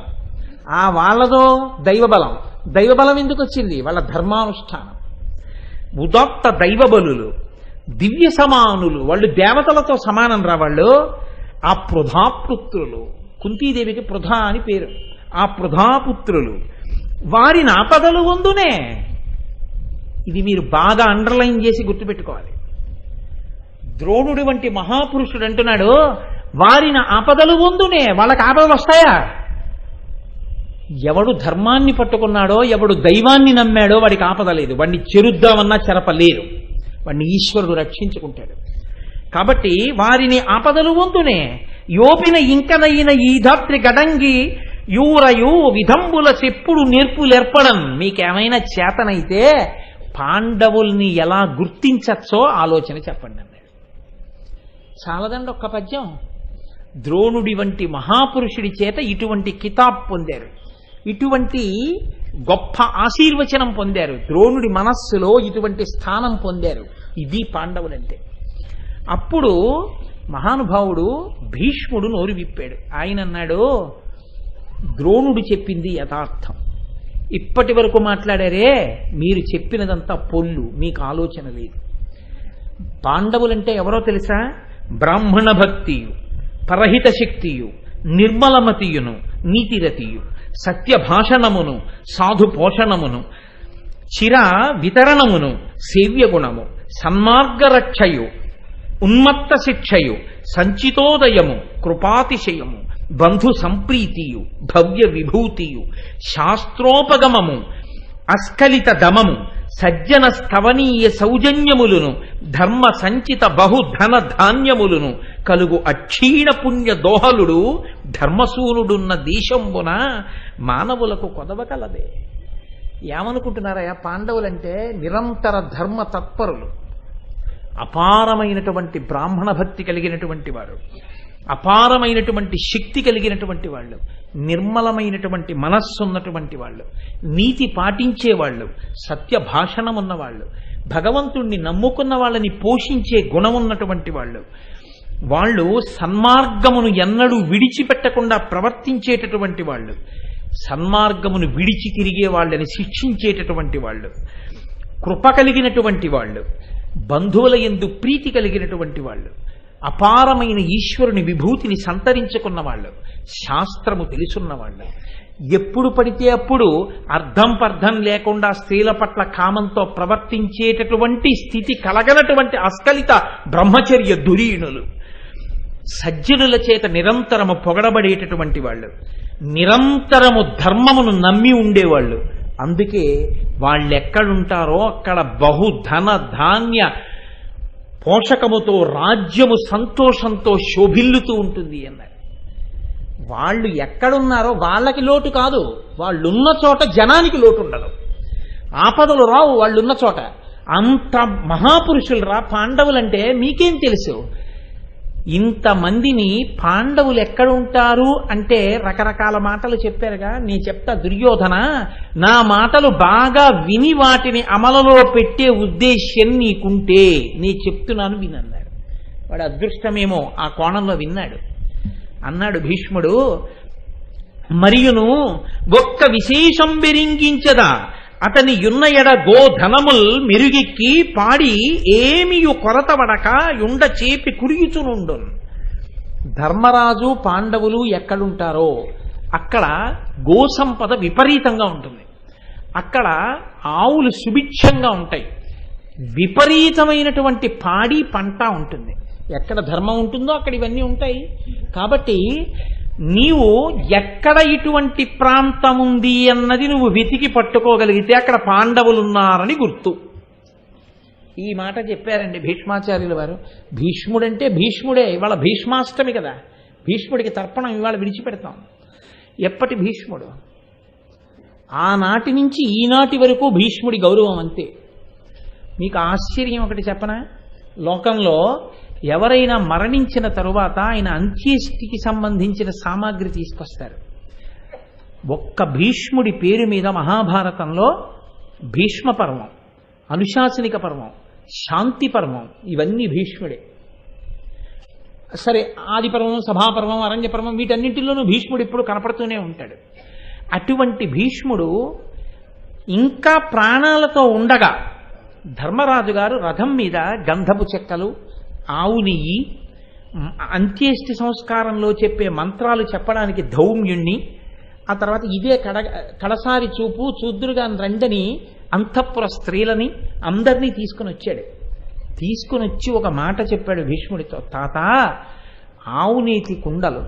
ఆ వాళ్ళదో దైవబలం. దైవబలం ఎందుకు వచ్చింది? వాళ్ళ ధర్మానుష్ఠానం. ఉదాత్త దైవ బలులు, దివ్య సమానులు, వాళ్ళు దేవతలతో సమానం రా వాళ్ళు. ఆ పృథాపుత్రులు, కుంతీదేవికి పృథ అని పేరు. ఆ పృథాపుత్రులు, వారి ఆపదలు వందునే. ఇది మీరు బాగా అండర్లైన్ చేసి గుర్తుపెట్టుకోవాలి. ద్రోణుడి వంటి మహాపురుషుడు అంటున్నాడు, వారిని ఆపదలు వందునే. వాళ్ళకి ఆపదలు వస్తాయా? ఎవడు ధర్మాన్ని పట్టుకున్నాడో, ఎవడు దైవాన్ని నమ్మాడో వాడికి ఆపద లేదు. వాడిని చెరుద్దామన్నా చెరపలేరు. వాడిని ఈశ్వరుడు రక్షించుకుంటాడు. కాబట్టి వారిని ఆపదలు వంతునే. యోపిన ఇంకనైన ఈ ధాత్రి గడంగి యూరయు విధంబుల చెప్పుడు నేర్పులేర్పడం. మీకేమైనా చేతనైతే పాండవుల్ని ఎలా గుర్తించచ్చో ఆలోచన చెప్పండి అన్నాడు. చాలదండి ఒక్క పద్యం. ద్రోణుడి వంటి మహాపురుషుడి చేత ఇటువంటి కితాబ్ పొందారు, ఇటువంటి గొప్ప ఆశీర్వచనం పొందారు, ద్రోణుడి మనస్సులో ఇటువంటి స్థానం పొందారు. ఇది పాండవులంటే. అప్పుడు మహానుభావుడు భీష్ముడు నోరు విప్పాడు. ఆయన అన్నాడు, ద్రోణుడు చెప్పింది యథార్థం. ఇప్పటి వరకు మాట్లాడారే, మీరు చెప్పినదంతా పొల్లు, మీకు ఆలోచన లేదు. పాండవులంటే ఎవరో తెలుసా? బ్రాహ్మణ భక్తియు, పరహిత శక్తియు, నిర్మలమతియును, నీతిరతియు, సత్యభాషణమును, సాధు పోషణమును, చిర వితరణమును, సేవ్యగుణము, సన్మార్గరక్షయు, ఉన్మత్త శిక్షయు, సంచితోదయము, కృపాతిశయము, బంధు సంప్రీతియు, భవ్య విభూతియు, శాస్త్రోపగమము, అస్కలిత దమము, సజ్జన స్థవనీయ సౌజన్యములను, ధర్మ సంచిత బహుధన ధాన్యములను కలుగు అక్షీణ పుణ్య దోహలుడు ధర్మసూనుడున్న దేశంబున మానవులకు కొదవకలదే. ఏమనుకుంటున్నారయ్యా? పాండవులంటే నిరంతర ధర్మ తత్పరులు, అపారమైనటువంటి బ్రాహ్మణ భక్తి కలిగినటువంటి వారు, అపారమైనటువంటి శక్తి కలిగినటువంటి వాళ్ళు, నిర్మలమైనటువంటి మనస్సు ఉన్నటువంటి వాళ్ళు, నీతి పాటించేవాళ్ళు, సత్య భాషణం ఉన్నవాళ్ళు, భగవంతుణ్ణి నమ్ముకున్న వాళ్ళని పోషించే గుణం ఉన్నటువంటి వాళ్ళు, వాళ్ళు సన్మార్గమును ఎన్నడూ విడిచిపెట్టకుండా ప్రవర్తించేటటువంటి వాళ్ళు, సన్మార్గమును విడిచి తిరిగే వాళ్ళని శిక్షించేటటువంటి వాళ్ళు, కృప కలిగినటువంటి వాళ్ళు, బంధువుల యందు ప్రీతి కలిగినటువంటి వాళ్ళు, అపారమైన ఈశ్వరుని విభూతిని సంతరించుకున్న వాళ్ళు, శాస్త్రము తెలుసున్న వాళ్ళు, ఎప్పుడు పడితే అప్పుడు అర్థం పర్థం లేకుండా స్త్రీల పట్ల కామంతో ప్రవర్తించేటటువంటి స్థితి కలగనటువంటి అస్కలిత బ్రహ్మచర్య దురీణులు, సజ్జనుల చేత నిరంతరము పొగడబడేటటువంటి వాళ్ళు, నిరంతరము ధర్మమును నమ్మి ఉండేవాళ్ళు. అందుకే వాళ్ళెక్కడుంటారో అక్కడ బహుధన ధాన్య పోషకముతో రాజ్యము సంతోషంతో శోభిల్లుతూ ఉంటుంది అన్నారు. వాళ్ళు ఎక్కడున్నారో వాళ్ళకి లోటు కాదు, వాళ్ళున్న చోట జనానికి లోటు ఉండదు, ఆపదలు రావు వాళ్ళున్న చోట. అంత మహాపురుషులు రా పాండవులంటే. మీకేం తెలుసు? ఇంతమందిని పాండవులు ఎక్కడుంటారు అంటే రకరకాల మాటలు చెప్పారుగా. నేను చెప్తా, దుర్యోధన, నా మాటలు బాగా విని వాటిని అమలులో పెట్టే ఉద్దేశ్యం నీకుంటే నీ చెప్తున్నాను వినన్నాడు. వాడు అదృష్టమేమో ఆ కోణంలో విన్నాడు. అన్నాడు భీష్ముడు, మరియును ఒక్క విశేషం బెరింగించదా అతని యున్న ఎడ గోధనముల్ మెరుగెక్కి పాడి ఏమియు కొరతబడక యుండ చేపి కురియుచునుండు. ధర్మరాజు పాండవులు ఎక్కడుంటారో అక్కడ గోసంపద విపరీతంగా ఉంటుంది, అక్కడ ఆవులు సుభిక్షంగా ఉంటాయి, విపరీతమైనటువంటి పాడి పంట ఉంటుంది. ఎక్కడ ధర్మం ఉంటుందో అక్కడ ఇవన్నీ ఉంటాయి. కాబట్టి నీవు ఎక్కడ ఇటువంటి ప్రాంతం ఉంది అన్నది నువ్వు వెతికి పట్టుకోగలిగితే అక్కడ పాండవులున్నారని గుర్తు. ఈ మాట చెప్పారండి భీష్మాచార్యుల వారు. భీష్ముడంటే భీష్ముడే. ఇవాళ భీష్మాష్టమి కదా, భీష్ముడికి తర్పణం ఇవాళ విడిచిపెడతాం. ఎప్పటి భీష్ముడు? ఆనాటి నుంచి ఈనాటి వరకు భీష్ముడి గౌరవం అంతే. మీకు ఆశ్చర్యం ఒకటి చెప్పనా? లోకంలో ఎవరైనా మరణించిన తరువాత ఆయన అంత్యేష్టికి సంబంధించిన సామాగ్రి తీసుకొస్తారు. ఒక్క భీష్ముడి పేరు మీద మహాభారతంలో భీష్మ పర్వం, అనుశాసనిక పర్వం, శాంతి పర్వం, ఇవన్నీ భీష్ముడే. సరే, ఆదిపర్వం, సభాపర్వం, అరణ్యపర్వం, వీటన్నింటిలోనూ భీష్ముడు ఇప్పుడు కనపడుతూనే ఉంటాడు. అటువంటి భీష్ముడు ఇంకా ప్రాణాలతో ఉండగా ధర్మరాజు గారు రథం మీద గంధపు చెక్కలు, ఆవు నెయ్యి, అంత్యేష్టి సంస్కారంలో చెప్పే మంత్రాలు చెప్పడానికి ధౌమ్యుణ్ణి, ఆ తర్వాత ఇదే కడసారి చూపు చూద్దురుగా రండని అంతఃపుర స్త్రీలని అందరినీ తీసుకుని వచ్చాడు. తీసుకుని వచ్చి ఒక మాట చెప్పాడు భీష్ముడితో, తాత, ఆవునేతి కుండలు,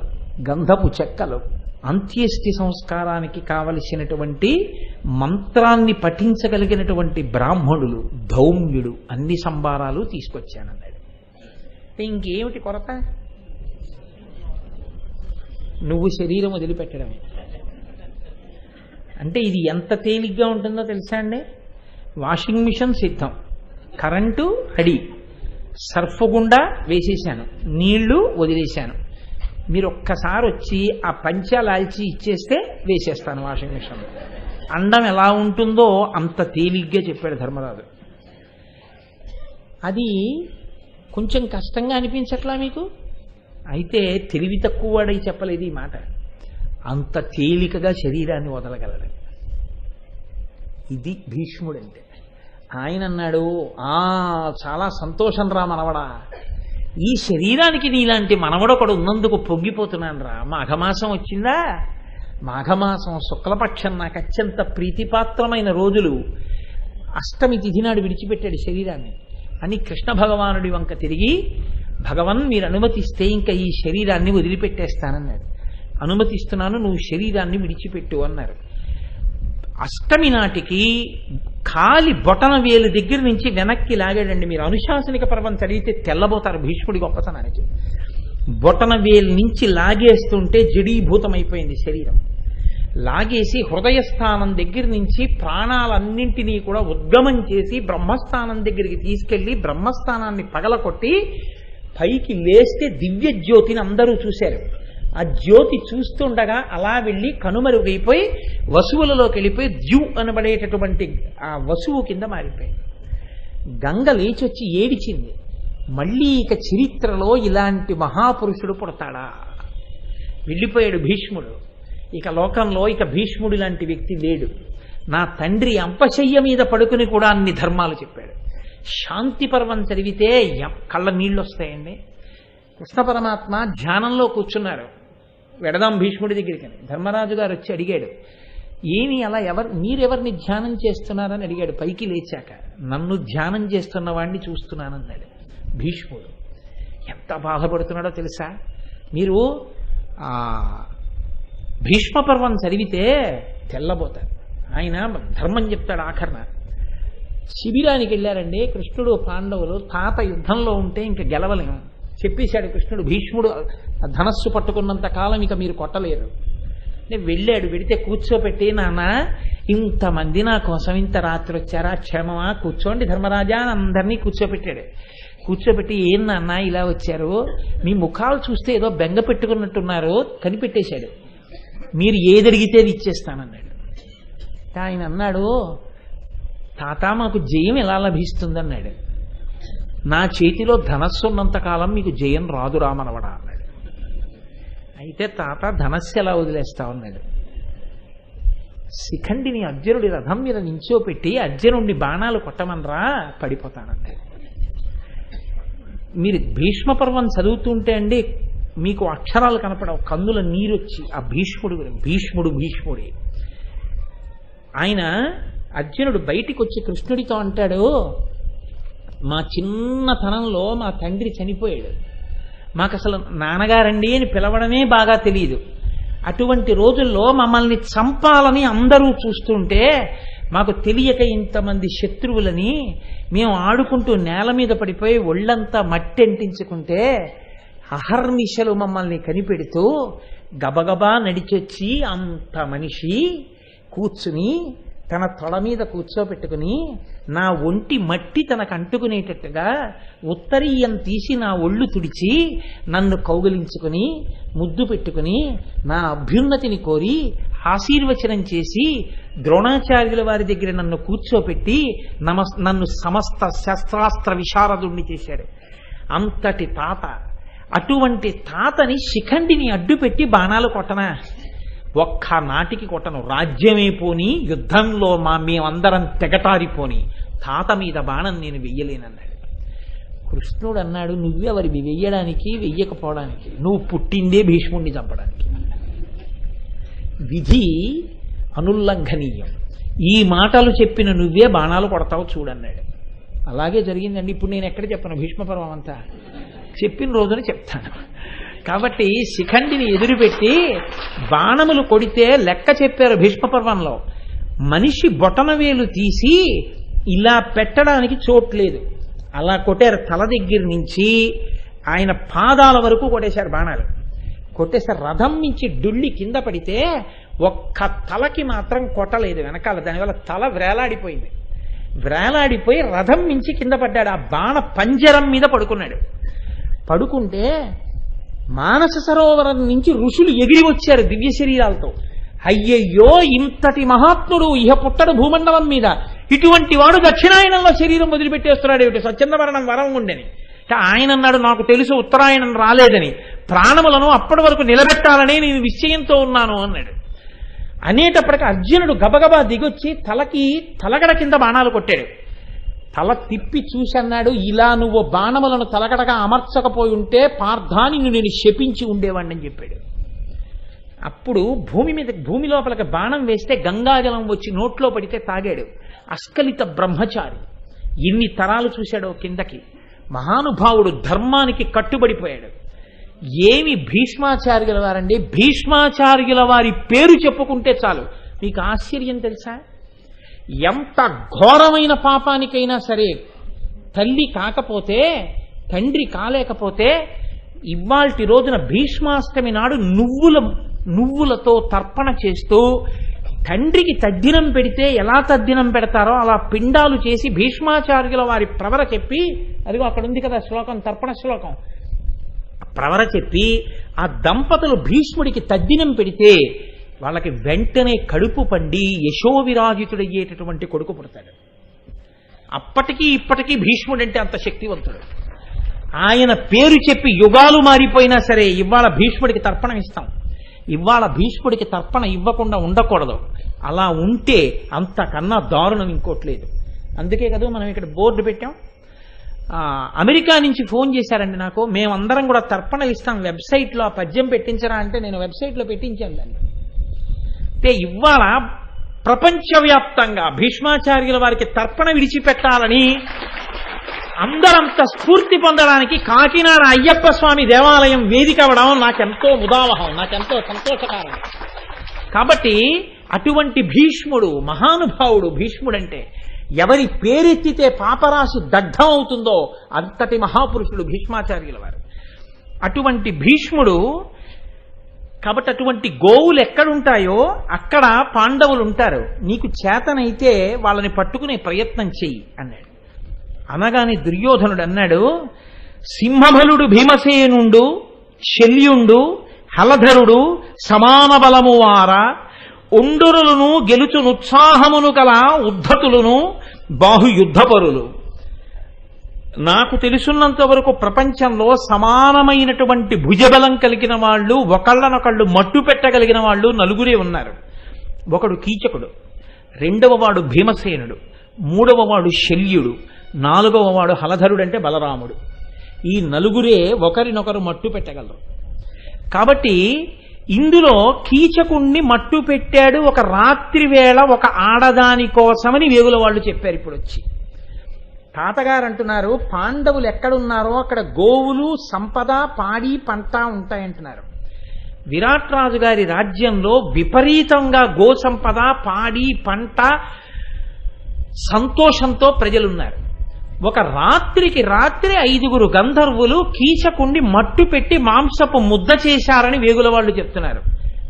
గంధపు చెక్కలు, అంత్యేష్టి సంస్కారానికి కావలసినటువంటి మంత్రాన్ని పఠించగలిగినటువంటి బ్రాహ్మణులు, ధౌమ్యుడు, అన్ని సంభారాలు తీసుకొచ్చానన్నాడు. ఇంకేమిటి కొరత? నువ్వు శరీరం వదిలిపెట్టడమే. అంటే ఇది ఎంత తేలిగ్గా ఉంటుందో తెలుసా అండి? వాషింగ్ మిషన్ సిద్ధం, కరెంటు రెడీ, సర్ఫ్ గుండా వేసేసాను, నీళ్లు వదిలేశాను, మీరు ఒక్కసారి వచ్చి ఆ పంచాలాల్చి ఇచ్చేస్తే వేసేస్తాను వాషింగ్ మిషన్. అండం ఎలా ఉంటుందో అంత తేలిగ్గా చెప్పాడు ధర్మరాజు. అది కొంచెం కష్టంగా అనిపించట్లా మీకు? అయితే తెలివి తక్కువ వాడై చెప్పలేదు ఈ మాట. అంత తేలికగా శరీరాన్ని వదలగలడు. ఇది భీష్ముడంటే. ఆయన అన్నాడు, చాలా సంతోషం రా మనవడా, ఈ శరీరానికి నీలాంటి మనవడొకడు ఉన్నందుకు పొంగిపోతున్నాను రా. మాఘమాసం వచ్చిందా, మాఘమాసం శుక్లపక్షం నాకు అత్యంత ప్రీతిపాత్రమైన రోజులు, అష్టమి తిథి నాడు విడిచిపెట్టాడు శరీరాన్ని అని కృష్ణ భగవానుడి వంక తిరిగి, భగవన్ మీరు అనుమతిస్తే ఇంకా ఈ శరీరాన్ని వదిలిపెట్టేస్తానన్నాడు. అనుమతిస్తున్నాను, నువ్వు శరీరాన్ని విడిచిపెట్టు అన్నారు. అష్టమి నాటికి కాలి బొటన వేలు దగ్గర నుంచి వెనక్కి లాగాడండి. మీరు అనుశాసనిక పర్వం చదివితే తెల్లబోతారు భీష్ముడి గొప్పతనానికి. బొటన వేలు నుంచి లాగేస్తుంటే జడీభూతమైపోయింది శరీరం. లాగేసి హృదయస్థానం దగ్గర నుంచి ప్రాణాలన్నింటినీ కూడా ఉద్గమం చేసి బ్రహ్మస్థానం దగ్గరికి తీసుకెళ్లి బ్రహ్మస్థానాన్ని పగలకొట్టి పైకి లేస్తే దివ్య జ్యోతిని అందరూ చూశారు. ఆ జ్యోతి చూస్తుండగా అలా వెళ్ళి కనుమరుగైపోయి వసువులలోకి వెళ్ళిపోయి ద్యు అనబడేటటువంటి ఆ వసువు కింద మారిపోయింది. గంగ లేచొచ్చి ఏడిచింది, మళ్ళీ ఇక చరిత్రలో ఇలాంటి మహాపురుషుడు పుడతాడా? వెళ్ళిపోయాడు భీష్ముడు. ఇక లోకంలో ఇక భీష్ముడు లాంటి వ్యక్తి లేడు. నా తండ్రి అంపశయ్య మీద పడుకుని కూడా అన్ని ధర్మాలు చెప్పాడు. శాంతి పర్వం చదివితే కళ్ళ నీళ్ళు వస్తాయండి. కృష్ణ పరమాత్మ ధ్యానంలో కూర్చున్నారు. వెడదాం భీష్ముడి దగ్గరికి. ధర్మరాజు గారు వచ్చి అడిగాడు, ఏమి అలా మీరెవరిని ధ్యానం చేస్తున్నారని అడిగాడు పైకి లేచాక. నన్ను ధ్యానం చేస్తున్న వాడిని చూస్తున్నానన్నాడు భీష్ముడు. ఎంత బాధపడుతున్నాడో తెలుసా? మీరు భీష్మ పర్వం చదివితే తెల్లబోతారు. ఆయన ధర్మం చెప్తాడు ఆఖరణ. శిబిరానికి వెళ్ళారండి కృష్ణుడు పాండవులు. తాత యుద్ధంలో ఉంటే ఇంక గెలవలేము చెప్పేశాడు కృష్ణుడు. భీష్ముడు ధనస్సు పట్టుకున్నంత కాలం ఇక మీరు కొట్టలేరు. వెళ్ళాడు. వెడితే కూర్చోపెట్టి, నాన్న ఇంతమంది నా కోసం ఇంత రాత్రి వచ్చారా, క్షేమమా, కూర్చోండి ధర్మరాజా అని అందరినీ కూర్చోపెట్టాడు. కూర్చోబెట్టి, ఏం నాన్న ఇలా వచ్చారు, మీ ముఖాలు చూస్తే ఏదో బెంగ పెట్టుకున్నట్టున్నారు, కనిపెట్టేశాడు. మీరు ఏదడిగితే అది ఇచ్చేస్తానన్నాడు. ఆయన అన్నాడు, తాత మాకు జయం ఎలా లభిస్తుందన్నాడు. నా చేతిలో ధనస్సు ఉన్నంతకాలం మీకు జయం రాదు రామనవడా అన్నాడు. అయితే తాత ధనస్సు ఎలా వదిలేస్తామన్నాడు. శిఖండిని అర్జునుడి రథం మీద నించోపెట్టి అర్జునుడిని బాణాలు కొట్టమనరా, పడిపోతానన్నాడు. మీరు భీష్మ పర్వం చదువుతుంటే అండి మీకు అక్షరాలు కనపడవు, కన్నుల నీరొచ్చి ఆ భీష్ముడే. ఆయన అర్జునుడు బయటికి వచ్చి కృష్ణుడితో అంటాడు, మా చిన్నతనంలో మా తండ్రి చనిపోయాడు, మాకు అసలు నాన్నగారండి అని పిలవడమే బాగా తెలియదు. అటువంటి రోజుల్లో మమ్మల్ని చంపాలని అందరూ చూస్తుంటే మాకు తెలియక ఇంతమంది శత్రువులని మేము ఆడుకుంటూ నేల మీద పడిపోయి ఒళ్ళంతా మట్టి అంటించుకుంటే అహర్నిశలు మమ్మల్ని కనిపెడుతూ గబగబా నడిచొచ్చి అంత మనిషి కూర్చుని తన తొడ మీద కూర్చోబెట్టుకుని నా ఒంటి మట్టి తనకు అంటుకునేటట్టుగా ఉత్తరీయం తీసి నా ఒళ్ళు తుడిచి నన్ను కౌగిలించుకుని ముద్దు పెట్టుకుని నా అభ్యున్నతిని కోరి ఆశీర్వచనం చేసి ద్రోణాచార్యుల వారి దగ్గర నన్ను కూర్చోపెట్టి నన్ను సమస్త శస్త్రాస్త్ర విశారదుణ్ణి చేశాడు. అంతటి తాత, అటువంటి తాతని శిఖండిని అడ్డుపెట్టి బాణాలు కొట్టనా? ఒక్క నాటికి కొట్టను. రాజ్యమే పోని, యుద్ధంలో మేమందరం తెగటారిపోని, తాత మీద బాణం నేను వెయ్యలేనన్నాడు. కృష్ణుడు అన్నాడు, నువ్వెవరివి వెయ్యడానికి, వెయ్యకపోవడానికి? నువ్వు పుట్టిందే భీష్ముడిని చంపడానికి. విధి అనుల్లంఘనీయం. ఈ మాటలు చెప్పిన నువ్వే బాణాలు కొడతావు చూడన్నాడు. అలాగే జరిగిందండి. ఇప్పుడు నేను ఎక్కడ చెప్పను, భీష్మపర్వం అంతా చెప్పిన రోజున చెప్తాను. కాబట్టి శిఖండిని ఎదురుపెట్టి బాణములు కొడితే లెక్క చెప్పారు భీష్మపర్వంలో. మనిషి బొటనవేలు తీసి ఇలా పెట్టడానికి చోట్లేదు, అలా కొట్టారు. తల దగ్గర నుంచి ఆయన పాదాల వరకు కొట్టేశారు బాణాలు. కొట్టేశారు. రథం నుంచి డుళ్ళి కింద పడితే ఒక్క తలకి మాత్రం కొట్టలేదు వెనకాల, దానివల్ల తల వేలాడిపోయింది. వేలాడిపోయి రథం మించి కింద పడ్డాడు. ఆ బాణ పంజరం మీద పడుకున్నాడు. పడుకుంటే మానస సరోవరం నుంచి ఋషులు ఎగిరి వచ్చారు దివ్య శరీరాలతో. అయ్యయ్యో, ఇంతటి మహాత్ముడు ఇహ పుట్టడు భూమండలం మీద, ఇటువంటి వాడు దక్షిణాయనంలో శరీరం వదిలిపెట్టేస్తున్నాడు ఏమిటి, స్వచ్ఛందమరణం వరం ఉండని. ఆయన అన్నాడు, నాకు తెలుసు ఉత్తరాయణం రాలేదని, ప్రాణములను అప్పటి వరకు నిలబెట్టాలని నేను నిశ్చయంతో ఉన్నాను అన్నాడు. అనేటప్పటికీ అర్జునుడు గబగబా దిగొచ్చి తలగడ కింద బాణాలు కొట్టాడు. తల తిప్పి చూసి అన్నాడు, ఇలా నువ్వు బాణములను తలగడగా అమర్చకపోయి ఉంటే పార్థాని నేను శపించి ఉండేవాడిని అని చెప్పాడు. అప్పుడు భూమి లోపలికి బాణం వేస్తే గంగాజలం వచ్చి నోట్లో పడితే తాగాడు. అస్కలిత బ్రహ్మచారి. ఎన్ని తరాలు చూశాడో కిందకి. మహానుభావుడు ధర్మానికి కట్టుబడిపోయాడు. ఏమి భీష్మాచార్యుల వారండి, భీష్మాచార్యుల వారి పేరు చెప్పుకుంటే చాలు మీకు ఆశ్చర్యం తెలుసా? ఎంత ఘోరమైన పాపానికైనా సరే తల్లి కాకపోతే, తండ్రి కాలేకపోతే, ఇవాల్టి రోజున భీష్మాష్టమి నాడు నువ్వులతో తర్పణ చేస్తూ తండ్రికి తద్దినం పెడితే ఎలా తద్దినం పెడతారో అలా పిండాలు చేసి భీష్మాచార్యుల వారి ప్రవర చెప్పి, అదిగో అక్కడ ఉంది కదా శ్లోకం, తర్పణ శ్లోకం, ప్రవర చెప్పి ఆ దంపతులు భీష్ముడికి తద్దినం పెడితే వాళ్ళకి వెంటనే కడుపు పండి యశోవిరాజితుడయ్యేటటువంటి కొడుకు పుడతాడు. అప్పటికీ ఇప్పటికీ భీష్ముడంటే అంత శక్తివంతుడు. ఆయన పేరు చెప్పి యుగాలు మారిపోయినా సరే ఇవాళ భీష్ముడికి తర్పణం ఇస్తాం. ఇవాళ భీష్ముడికి తర్పణ ఇవ్వకుండా ఉండకూడదు. అలా ఉంటే అంతకన్నా దారుణం ఇంకోట్లేదు. అందుకే కదా మనం ఇక్కడ బోర్డు పెట్టాం. అమెరికా నుంచి ఫోన్ చేశారండి నాకు, మేమందరం కూడా తర్పణలు ఇస్తాం, వెబ్సైట్లో ఆ పద్యం పెట్టించరా అంటే నేను వెబ్సైట్లో పెట్టించాను దాన్ని. అంటే ఇవాళ ప్రపంచవ్యాప్తంగా భీష్మాచార్యుల వారికి తర్పణ విడిచిపెట్టాలని అందరంత స్ఫూర్తి పొందడానికి కాకినాడ అయ్యప్ప స్వామి దేవాలయం వేదిక అవడం నాకెంతో ముదావహం, నాకెంతో సంతోషకారం. కాబట్టి అటువంటి భీష్ముడు మహానుభావుడు. భీష్ముడంటే ఎవరి పేరెత్తితే పాపరాశి దగ్ధం అవుతుందో అంతటి మహాపురుషుడు భీష్మాచార్యుల వారు. అటువంటి భీష్ముడు. కాబట్టి అటువంటి గోవులు ఎక్కడుంటాయో అక్కడ పాండవులు ఉంటారు. నీకు చేతనైతే వాళ్ళని పట్టుకునే ప్రయత్నం చెయ్యి అన్నాడు. అనగానే దుర్యోధనుడు అన్నాడు, సింహబలుడు భీమసేనుండు, శల్యుండు, హలధరుడు సమాన బలము వార, ఒండురులను గెలుచునుత్సాహమును కల ఉద్ధతులను బాహుయుద్ధపరులు. నాకు తెలుసున్నంత వరకు ప్రపంచంలో సమానమైనటువంటి భుజబలం కలిగిన వాళ్ళు, ఒకళ్ళనొకళ్ళు మట్టు పెట్టగలిగిన వాళ్ళు నలుగురే ఉన్నారు. ఒకడు కీచకుడు, రెండవ వాడు భీమసేనుడు, మూడవ వాడు శల్యుడు, నాలుగవ వాడు హలధరుడు అంటే బలరాముడు. ఈ నలుగురే ఒకరినొకరు మట్టు పెట్టగలరు. కాబట్టి ఇందులో కీచకుణ్ణి మట్టు పెట్టాడు ఒక రాత్రి వేళ ఒక ఆడదాని కోసమని వేగుల వాళ్ళు చెప్పారు. ఇప్పుడు వచ్చి తాతగారు అంటున్నారు, పాండవులు ఎక్కడున్నారో అక్కడ గోవులు, సంపద, పాడి, పంట ఉంటాయంటున్నారు. విరాట్ రాజు గారి రాజ్యంలో విపరీతంగా గో సంపద, పాడి, పంట, సంతోషంతో ప్రజలున్నారు. ఒక రాత్రికి రాత్రి 5 గంధర్వులు కీచకుణ్ణి మట్టు పెట్టి మాంసపు ముద్ద చేశారని వేగుల వాళ్ళు చెప్తున్నారు.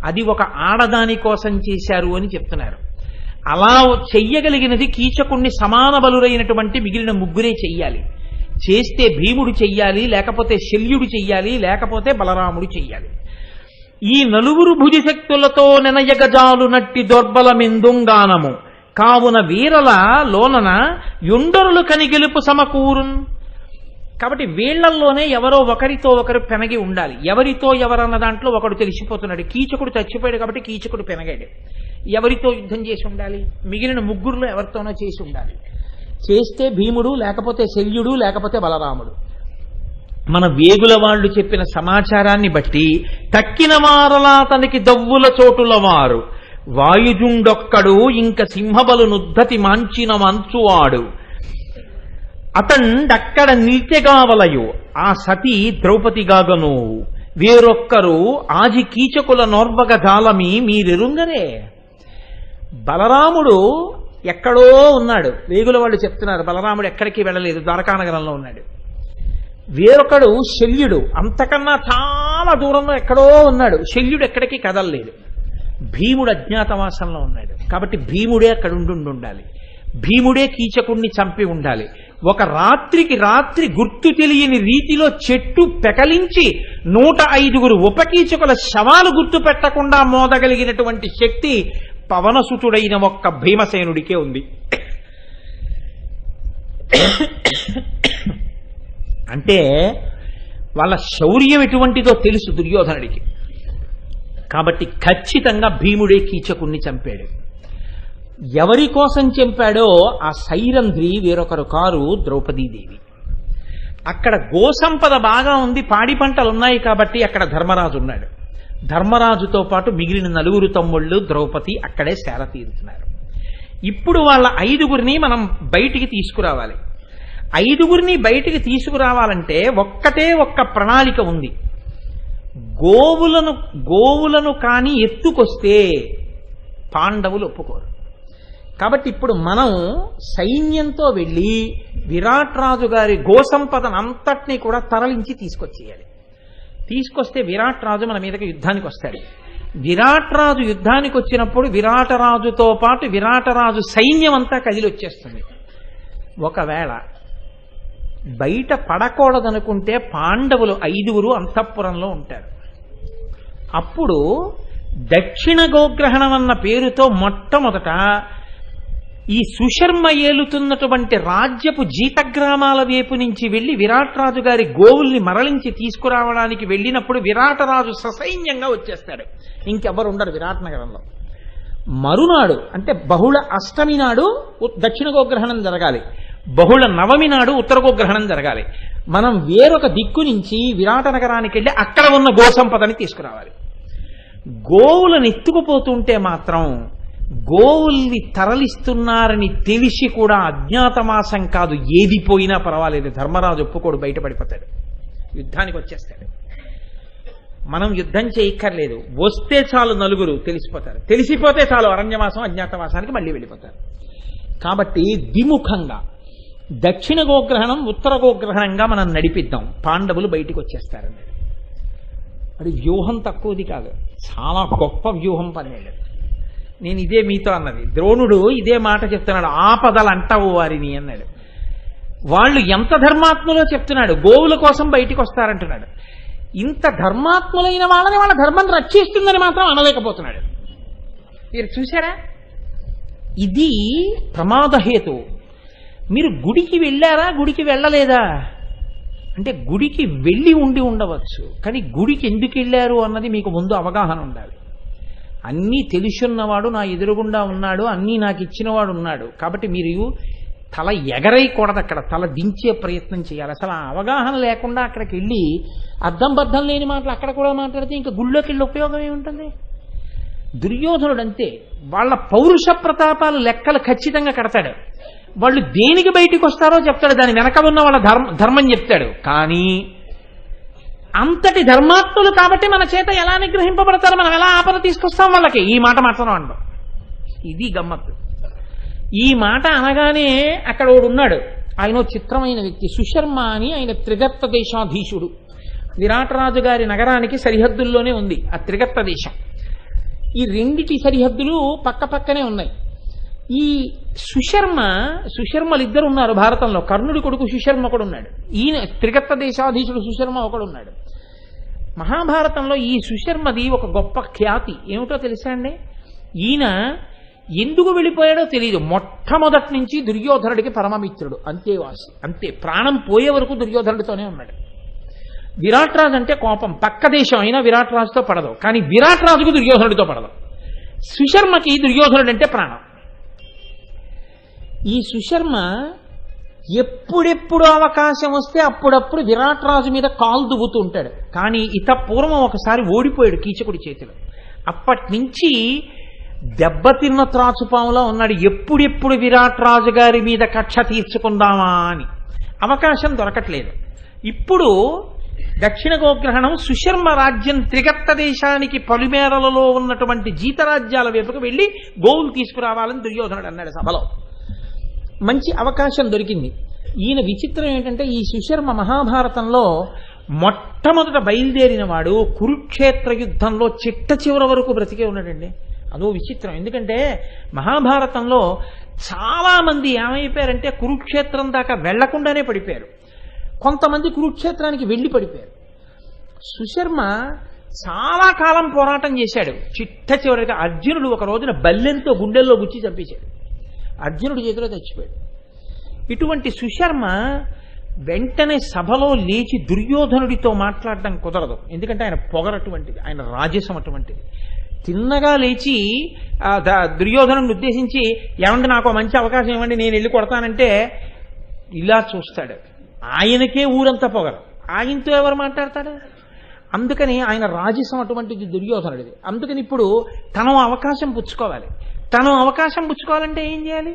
అది ఒక ఆడదాని కోసం చేశారు అని చెప్తున్నారు. అలా చెయ్యగలిగినది కీచకుణ్ణి సమాన బలురైనటువంటి మిగిలిన ముగ్గురే చెయ్యాలి. చేస్తే భీముడు చెయ్యాలి, లేకపోతే శల్యుడు చెయ్యాలి, లేకపోతే బలరాముడు చెయ్యాలి. ఈ నలుగురు భుజశక్తులతో నెనయగజాలు నట్టి దొర్బలమెందుంగానము కావున వీరల లోనన యుండరులు కనిగెలుపు సమకూరున్. కాబట్టి వీళ్లల్లోనే ఎవరో ఒకరితో ఒకరు పెనగి ఉండాలి. ఎవరితో ఎవరన్న దాంట్లో ఒకడు తెలిసిపోతున్నాడు. కీచకుడు చచ్చిపోయాడు కాబట్టి కీచకుడు పెనగాడు. ఎవరితో యుద్ధం చేసి ఉండాలి? మిగిలిన ముగ్గురులో ఎవరితోనో చేసి ఉండాలి. చేస్తే భీముడు, లేకపోతే శల్యుడు, లేకపోతే బలరాముడు. మన వేగుల వాళ్ళు చెప్పిన సమాచారాన్ని బట్టి తక్కిన వారలా తనకి దవ్వుల చోటుల వారు వాయుజుండొక్కడు ఇంక సింహబలు నుద్ధతి మాంచిన మంచువాడు అతండక్కడ నిల్చెగావలయు ఆ సతీ ద్రౌపదిగాగను వేరొక్కరు ఆజి కీచకుల నోర్వగ జాలమి మీరెరుంగరే. బలరాముడు ఎక్కడో ఉన్నాడు. వేగుల వాళ్ళు చెప్తున్నారు బలరాముడు ఎక్కడికి వెళ్ళలేదు, ద్వారకానగరంలో ఉన్నాడు. వేరొకడు శల్యుడు అంతకన్నా చాలా దూరంలో ఎక్కడో ఉన్నాడు. శల్యుడు ఎక్కడికి కదలలేదు. భీముడు అజ్ఞాతవాసంలో ఉన్నాడు కాబట్టి భీముడే అక్కడ ఉండాలి. భీముడే కీచకుణ్ణి చంపి ఉండాలి. ఒక రాత్రికి రాత్రి గుర్తు తెలియని రీతిలో చెట్టు పెకలించి 105 ఉపకీచకుల శవాలు గుర్తు పెట్టకుండా మోదగలిగినటువంటి శక్తి పవనసుతుడైన ఒక్క భీమసేనుడికే ఉంది. అంటే వాళ్ళ శౌర్యం ఎటువంటిదో తెలుసు దుర్యోధనుడికి. కాబట్టి ఖచ్చితంగా భీముడే కీచకుణ్ణి చంపాడు. ఎవరి కోసం చంపాడో ఆ సైరంధ్రి వేరొకరు కారు ద్రౌపదీదేవి. అక్కడ గోసంపద బాగా ఉంది, పాడి పంటలు ఉన్నాయి కాబట్టి అక్కడ ధర్మరాజు ఉన్నాడు. ధర్మరాజుతో పాటు మిగిలిన 4 తమ్ముళ్ళు ద్రౌపది అక్కడే సేర తీరుతున్నారు. ఇప్పుడు వాళ్ళ 5గురిని మనం బయటికి తీసుకురావాలి. 5గురిని బయటికి తీసుకురావాలంటే ఒక్క ప్రణాళిక ఉంది. గోవులను కానీ ఎత్తుకొస్తే పాండవులు ఒప్పుకోరు. కాబట్టి ఇప్పుడు మనం సైన్యంతో వెళ్ళి విరాట్ రాజు గారి గోసంపదనంతటినీ కూడా తరలించి తీసుకొచ్చేయాలి. తీసుకొస్తే విరాట్ రాజు మన మీదకి యుద్ధానికి వస్తాడు. విరాట్ రాజు యుద్ధానికి వచ్చినప్పుడు విరాటరాజుతో పాటు విరాటరాజు సైన్యం అంతా కదిలి వచ్చేస్తుంది. ఒకవేళ బయట పడకూడదనుకుంటే పాండవులు 5 అంతఃపురంలో ఉంటారు. అప్పుడు దక్షిణ గోగ్రహణం అన్న పేరుతో మొట్టమొదట ఈ సుశర్మ ఏలుతున్నటువంటి రాజ్యపు జీతగ్రామాల వైపు నుంచి వెళ్లి విరాట్ రాజు గారి గోవుల్ని మరలించి తీసుకురావడానికి వెళ్ళినప్పుడు విరాటరాజు ససైన్యంగా వచ్చేస్తాడు. ఇంకెవ్వరు ఉండరు విరాట్ నగరంలో. మరునాడు అంటే బహుళ అష్టమి నాడు దక్షిణ గోగ్రహణం జరగాలి, బహుళ నవమి నాడు ఉత్తర గోగ్రహణం జరగాలి. మనం వేరొక దిక్కు నుంచి విరాట నగరానికి వెళ్ళి అక్కడ ఉన్న గోసంపదని తీసుకురావాలి. గోవులను ఎత్తుకుపోతుంటే మాత్రం గోవుల్ని తరలిస్తున్నారని తెలిసి కూడా అజ్ఞాతమాసం కాదు, ఏది పోయినా పర్వాలేదు, ధర్మరాజు ఒప్పుకోడు, బయటపడిపోతాడు, యుద్ధానికి వచ్చేస్తాడు. మనం యుద్ధం చేయక్కర్లేదు, వస్తే చాలు 4 తెలిసిపోతారు. తెలిసిపోతే చాలు అరణ్యవాసం అజ్ఞాతవాసానికి మళ్ళీ వెళ్ళిపోతారు. కాబట్టి ద్విముఖంగా దక్షిణ గోగ్రహణం ఉత్తర గోగ్రహణంగా మనం నడిపిద్దాం, పాండవులు బయటికి వచ్చేస్తారన్నాడు. అది వ్యూహం తక్కువది కాదు, చాలా గొప్ప వ్యూహం పన్నాడు. నేను ఇదే మీతో అన్నది. ద్రోణుడు ఇదే మాట చెప్తున్నాడు, ఆపదలు అంటావు వారిని అన్నాడు. వాళ్ళు ఎంత ధర్మాత్ములో చెప్తున్నాడు, గోవుల కోసం బయటికి వస్తారంటున్నాడు. ఇంత ధర్మాత్ములైన వాళ్ళని వాళ్ళ ధర్మం రక్షిస్తుందని మాత్రం అనలేకపోతున్నాడు. మీరు చూసారా, ఇది ప్రమాదహేతు. మీరు గుడికి వెళ్ళారా, గుడికి వెళ్ళలేదా అంటే గుడికి వెళ్ళి ఉండవచ్చు, కానీ గుడికి ఎందుకు వెళ్ళారు అన్నది మీకు ముందు అవగాహన ఉండాలి. అన్నీ తెలుసున్నవాడు నా ఎదురుగుండా ఉన్నాడు, అన్నీ నాకు ఇచ్చినవాడు ఉన్నాడు, కాబట్టి మీరు తల ఎగరైకూడదు, అక్కడ తల దించే ప్రయత్నం చేయాలి. అసలు ఆ అవగాహన లేకుండా అక్కడికి వెళ్ళి అర్థం బద్ధం లేని మాటలు అక్కడ కూడా మాట్లాడితే ఇంకా గుళ్ళోకి వెళ్ళి ఉపయోగం ఏముంటుంది? దుర్యోధనుడు అంతే, వాళ్ళ పౌరుష ప్రతాపాలు లెక్కలు ఖచ్చితంగా కడతాడు. వాళ్ళు దేనికి బయటికి వస్తారో చెప్తాడు, దాని వెనక ఉన్న వాళ్ళ ధర్మం చెప్తాడు. కానీ అంతటి ధర్మాత్ములు కాబట్టి మన చేత ఎలా నిగ్రహింపబడతారు, మనం ఎలా ఆపద తీసుకొస్తాం వాళ్ళకి, ఈ మాట మాత్రం అంటాం. ఇది గమ్మత్తు. ఈ మాట అనగానే అక్కడ ఒకడు ఉన్నాడు, ఆయన చిత్రమైన వ్యక్తి, సుశర్మ అని. ఆయన త్రిగర్త దేశాధీశుడు. విరాటరాజు గారి నగరానికి సరిహద్దుల్లోనే ఉంది ఆ త్రిగర్త దేశం. ఈ రెండిటి సరిహద్దులు పక్క పక్కనే ఉన్నాయి. ఈ సుశర్మలు ఇద్దరు ఉన్నారు భారతంలో. కర్ణుడి కొడుకు సుశర్మ ఒకడు ఉన్నాడు, ఈయన త్రిగర్త దేశాధీశుడు సుశర్మ ఒకడు ఉన్నాడు. మహాభారతంలో ఈ సుశర్మది ఒక గొప్ప ఖ్యాతి ఏమిటో తెలుసా అండి? ఈయన ఎందుకు వెళ్ళిపోయాడో తెలియదు, మొట్టమొదటి నుంచి దుర్యోధనుడికి పరమమిత్రుడు, అంతేవాసి, అంతే, ప్రాణం పోయే వరకు దుర్యోధనుడితోనే ఉన్నాడు. విరాట్ రాజు అంటే కోపం, పక్క దేశం అయినా విరాట్ రాజుతో పడదు, కానీ విరాట్ రాజుకు దుర్యోధనుడితో పడదు. సుశర్మకి దుర్యోధనుడు అంటే ప్రాణం. ఈ సుశర్మ ఎప్పుడెప్పుడు అవకాశం వస్తే అప్పుడప్పుడు విరాట్ రాజు మీద కాలు దువ్వుతూ ఉంటాడు. కానీ పూర్వం ఒకసారి ఓడిపోయాడు కీచకుడి చేతిలో. అప్పటి నుంచి దెబ్బతిన్న త్రాచుపాములో ఉన్నాడు, ఎప్పుడెప్పుడు విరాట్ రాజు గారి మీద కక్ష తీర్చుకుందామా అని. అవకాశం దొరకట్లేదు. ఇప్పుడు దక్షిణ గోగ్రహణం, సుశర్మ రాజ్యం త్రిగర్త దేశానికి పలుమేరలలో ఉన్నటువంటి జీతరాజ్యాల వైపుకు వెళ్ళి గోవులు తీసుకురావాలని దుర్యోధనుడు అన్నాడు సభలో. మంచి అవకాశం దొరికింది. ఈయన విచిత్రం ఏంటంటే, ఈ సుశర్మ మహాభారతంలో మొట్టమొదట బయలుదేరిన వాడు కురుక్షేత్ర యుద్ధంలో చిట్ట చివరి వరకు బ్రతికే ఉన్నాడండి. అదో విచిత్రం. ఎందుకంటే మహాభారతంలో చాలామంది ఏమైపోయారంటే కురుక్షేత్రం దాకా వెళ్లకుండానే పడిపోయారు. కొంతమంది కురుక్షేత్రానికి వెళ్ళి పడిపోయారు. సుశర్మ చాలా కాలం పోరాటం చేశాడు. చిట్ట చివరిగా అర్జునుడు ఒక రోజున బల్లెంతో గుండెల్లో గుచ్చి చంపేశాడు. అర్జునుడి చేతిలో చచ్చిపోయాడు. ఇటువంటి సుశర్మ వెంటనే సభలో లేచి దుర్యోధనుడితో మాట్లాడడం కుదరదు. ఎందుకంటే ఆయన పొగరటువంటిది, ఆయన రాజసం అటువంటిది. తిన్నగా లేచి దుర్యోధనుడిని ఉద్దేశించి ఏమంటే నాకు మంచి అవకాశం ఇవ్వండి నేను వెళ్ళి కొడతానంటే ఇలా చూస్తాడు. ఆయనకే ఊరంతా పొగరు, ఆయనతో ఎవరు మాట్లాడతాడు? అందుకని ఆయన రాజసం అటువంటిది దుర్యోధనుడిది. అందుకని ఇప్పుడు తను అవకాశం పుచ్చుకోవాలి. తను అవకాశం పుచ్చుకోవాలంటే ఏం చేయాలి?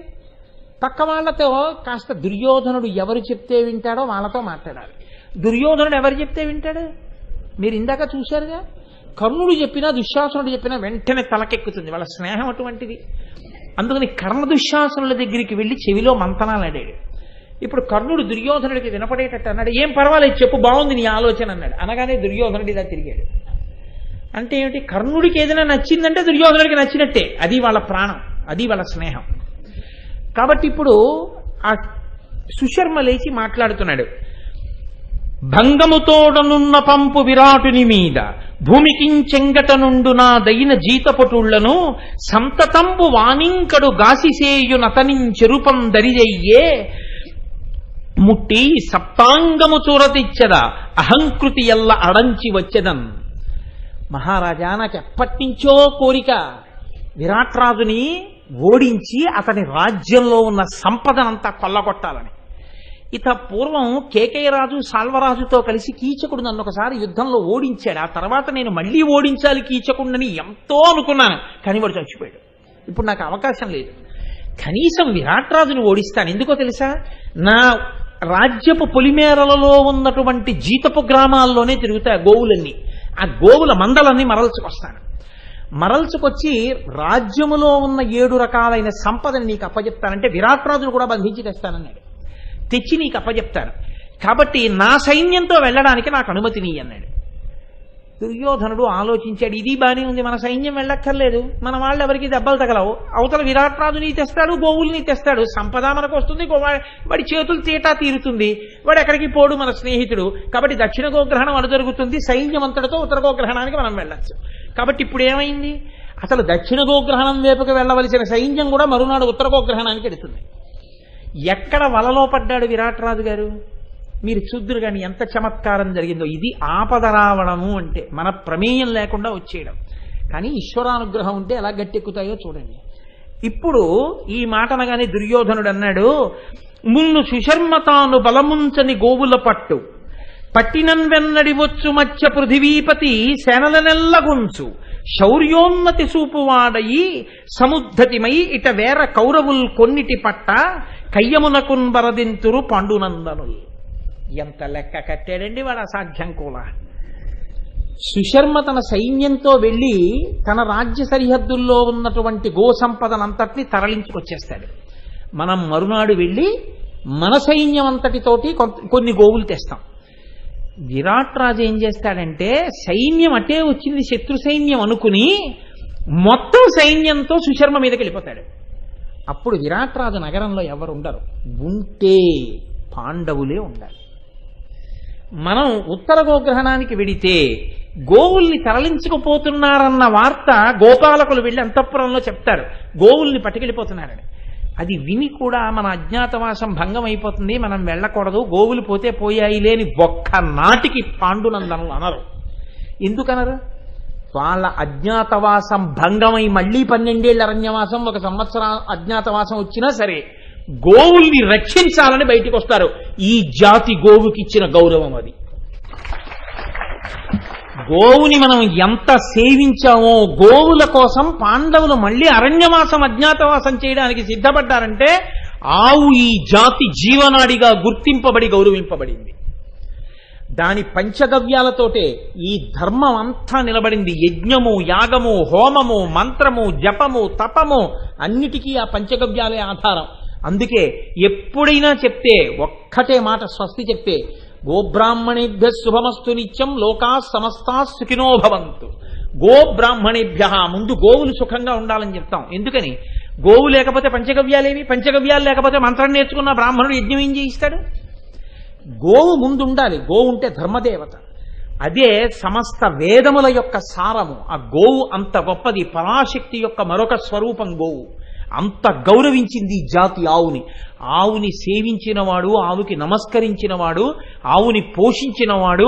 పక్క వాళ్ళతో కాస్త దుర్యోధనుడు ఎవరు చెప్తే వింటాడో వాళ్ళతో మాట్లాడాలి. దుర్యోధనుడు ఎవరు చెప్తే వింటాడు? మీరు ఇందాక చూశారుగా, కర్ణుడు చెప్పినా దుశ్శాసనుడు చెప్పినా వెంటనే తలకెక్కుతుంది. వాళ్ళ స్నేహం అటువంటిది. అందుకని కర్ణ దుశ్శాసనుల దగ్గరికి వెళ్ళి చెవిలో మంతనాలు అడాడు. ఇప్పుడు కర్ణుడు దుర్యోధనుడికి వినపడేటట్టు అన్నాడు. ఏం పర్వాలేదు చెప్పు, బాగుంది నీ ఆలోచన అన్నాడు. అనగానే దుర్యోధనుడు ఇలా తిరిగాడు. అంటే ఏమిటి? కర్ణుడికి ఏదైనా నచ్చిందంటే దుర్యోధనుడికి నచ్చినట్టే. అది వాళ్ళ ప్రాణం, అది వాళ్ళ స్నేహం. కాబట్టి ఇప్పుడు ఆ సుశర్మ లేచి మాట్లాడుతున్నాడు. భంగముతోడనున్న పంపు విరాటుని మీద భూమికించెంగట నుండు నా దైన జీతపటుళ్లను సంతతంబు వానింకడు గాసిసేయునతనించెరుపం దరిజయ్యే ముట్టి సప్తాంగము చూరతిచ్చద అహంకృతి ఎల్ల అడంచి వచ్చెదన్. మహారాజా, నాకు ఎప్పటినుంచో కోరిక విరాట్రాజుని ఓడించి అతని రాజ్యంలో ఉన్న సంపదనంతా కొల్లగొట్టాలని. ఇత పూర్వం కేకయరాజు సాల్వరాజుతో కలిసి కీచకుడు నన్ను ఒకసారి యుద్ధంలో ఓడించాడు. ఆ తర్వాత నేను మళ్ళీ ఓడించాలి కీచకుడిని ఎంతో అనుకున్నాను, కానీ వాడు చచ్చిపోయాడు. ఇప్పుడు నాకు అవకాశం లేదు. కనీసం విరాట్రాజుని ఓడిస్తాను. ఎందుకో తెలుసా? నా రాజ్యపు పొలిమేరలలో ఉన్నటువంటి జీతపు గ్రామాల్లోనే తిరుగుతాయి గోవులన్నీ. ఆ గోవుల మందలన్నీ మరల్చుకొస్తాను. మరల్చుకొచ్చి రాజ్యములో ఉన్న 7 రకాలైన సంపదని నీకు అప్పచెప్తానంటే విరాట్రాజును కూడా బంధించి తెస్తానన్నాడు. తెచ్చి నీకు అప్పచెప్తాను. కాబట్టి నా సైన్యంతో వెళ్ళడానికి నాకు అనుమతిని అన్నాడు. దుర్యోధనుడు ఆలోచించాడు, ఇది బానే ఉంది, మన సైన్యం వెళ్ళక్కర్లేదు, మన వాళ్ళు ఎవరికి దెబ్బలు తగలవు, అవతల విరాట్రాజుని తెస్తాడు, గోవుల్ని తెస్తాడు, సంపద మనకు వస్తుంది, వాడి చేతులు తీటా తీరుతుంది, వాడు ఎక్కడికి పోడు, మన స్నేహితుడు. కాబట్టి దక్షిణ గోగ్రహణం అడు జరుగుతుంది, సైన్యం అంతటితో ఉత్తర గోగ్రహణానికి మనం వెళ్ళచ్చు. కాబట్టి ఇప్పుడు ఏమైంది? అసలు దక్షిణ గోగ్రహణం వైపుకి వెళ్ళవలసిన సైన్యం కూడా మరునాడు ఉత్తర గోగ్రహణానికి వెడుతుంది. ఎక్కడ వలలో పడ్డాడు విరాట్రాజు గారు? మీరు చూద్దురు కానీ ఎంత చమత్కారం జరిగిందో. ఇది ఆపద రావడము అంటే మన ప్రమేయం లేకుండా వచ్చేయడం. కానీ ఈశ్వరానుగ్రహం ఉంటే ఎలా గట్టెక్కుతాయో చూడండి. ఇప్పుడు ఈ మాట అనగానే దుర్యోధనుడు అన్నాడు, మున్ను సుశర్మ తాను బలముంచని గోవుల పట్టు పట్టినన్ వెన్నడి వచ్చు మత్స్య పృథివీపతి సేనలనెల్లగుంచు శౌర్యోన్నతి సూపువాడయి సముద్ధతిమై ఇట వేర కౌరవుల్ కొన్నిటి పట్ట కయ్యమునకున్ వరదింతురు పాండునందనుల్. ఎంత లెక్క కట్టాడండి వాడు, అసాధ్యం కూడా. సుశర్మ తన సైన్యంతో వెళ్ళి తన రాజ్య సరిహద్దుల్లో ఉన్నటువంటి గో సంపదనంతటిని తరలించుకొచ్చేస్తాడు. మనం మరునాడు వెళ్ళి మన సైన్యం అంతటితోటి కొన్ని గోవులు తెస్తాం. విరాట్ రాజు ఏం చేస్తాడంటే సైన్యం అటే వచ్చింది శత్రు సైన్యం అనుకుని మొత్తం సైన్యంతో సుశర్మ మీదకి వెళ్ళిపోతాడు. అప్పుడు విరాట్ రాజు నగరంలో ఎవరు ఉండరు, ఉంటే పాండవులే ఉండాలి. మనం ఉత్తర గోగ్రహణానికి వెడితే గోవుల్ని తరలించుకుపోతున్నారన్న వార్త గోపాలకులు వెళ్ళి అంతఃపురంలో చెప్తారు, గోవుల్ని పట్టుకెళ్ళిపోతున్నారని. అది విని కూడా మన అజ్ఞాతవాసం భంగం అయిపోతుంది, మనం వెళ్ళకూడదు, గోవులు పోతే పోయాయి లేని ఒక్క నాటికి పాండునందనులు అనరు. ఎందుకనరు? వాళ్ళ అజ్ఞాతవాసం భంగమై మళ్లీ 12 ఏళ్ల అరణ్యవాసం, 1 సంవత్సరం అజ్ఞాతవాసం వచ్చినా సరే గోవుల్ని రక్షించాలని బయటికి వస్తారు. ఈ జాతి గోవుకిచ్చిన గౌరవం అది. గోవుని మనం ఎంత సేవించామో, గోవుల కోసం పాండవులు మళ్ళీ అరణ్యవాసం అజ్ఞాతవాసం చేయడానికి సిద్ధపడ్డారంటే ఆవు ఈ జాతి జీవనాడిగా గుర్తింపబడి గౌరవింపబడింది. దాని పంచగవ్యాలతోటే ఈ ధర్మం అంతా నిలబడింది. యజ్ఞము, యాగము, హోమము, మంత్రము, జపము, తపము అన్నిటికీ ఆ పంచగవ్యాలే ఆధారం. అందుకే ఎప్పుడైనా చెప్తే ఒక్కటే మాట స్వస్తి చెప్తే, గోబ్రాహ్మణేభ్య శుభమస్తు నిత్యం లోకా సమస్తా సుఖినో భవంతు. గో బ్రాహ్మణేభ్య, ముందు గోవులు సుఖంగా ఉండాలని చెప్తాం. ఎందుకని? గోవు లేకపోతే పంచగవ్యాలేవి? పంచగవ్యాలు లేకపోతే మంత్రం నేర్చుకున్న బ్రాహ్మణుడు యజ్ఞం ఏం చేయిస్తాడు? గోవు ముందు ఉండాలి. గోవు ఉంటే ధర్మదేవత. అదే సమస్త వేదముల యొక్క సారము. ఆ గోవు అంత గొప్పది. పరాశక్తి యొక్క మరొక స్వరూపం గోవు. అంత గౌరవించింది ఈ జాతి ఆవుని. ఆవుని సేవించినవాడు, ఆవుకి నమస్కరించినవాడు, ఆవుని పోషించినవాడు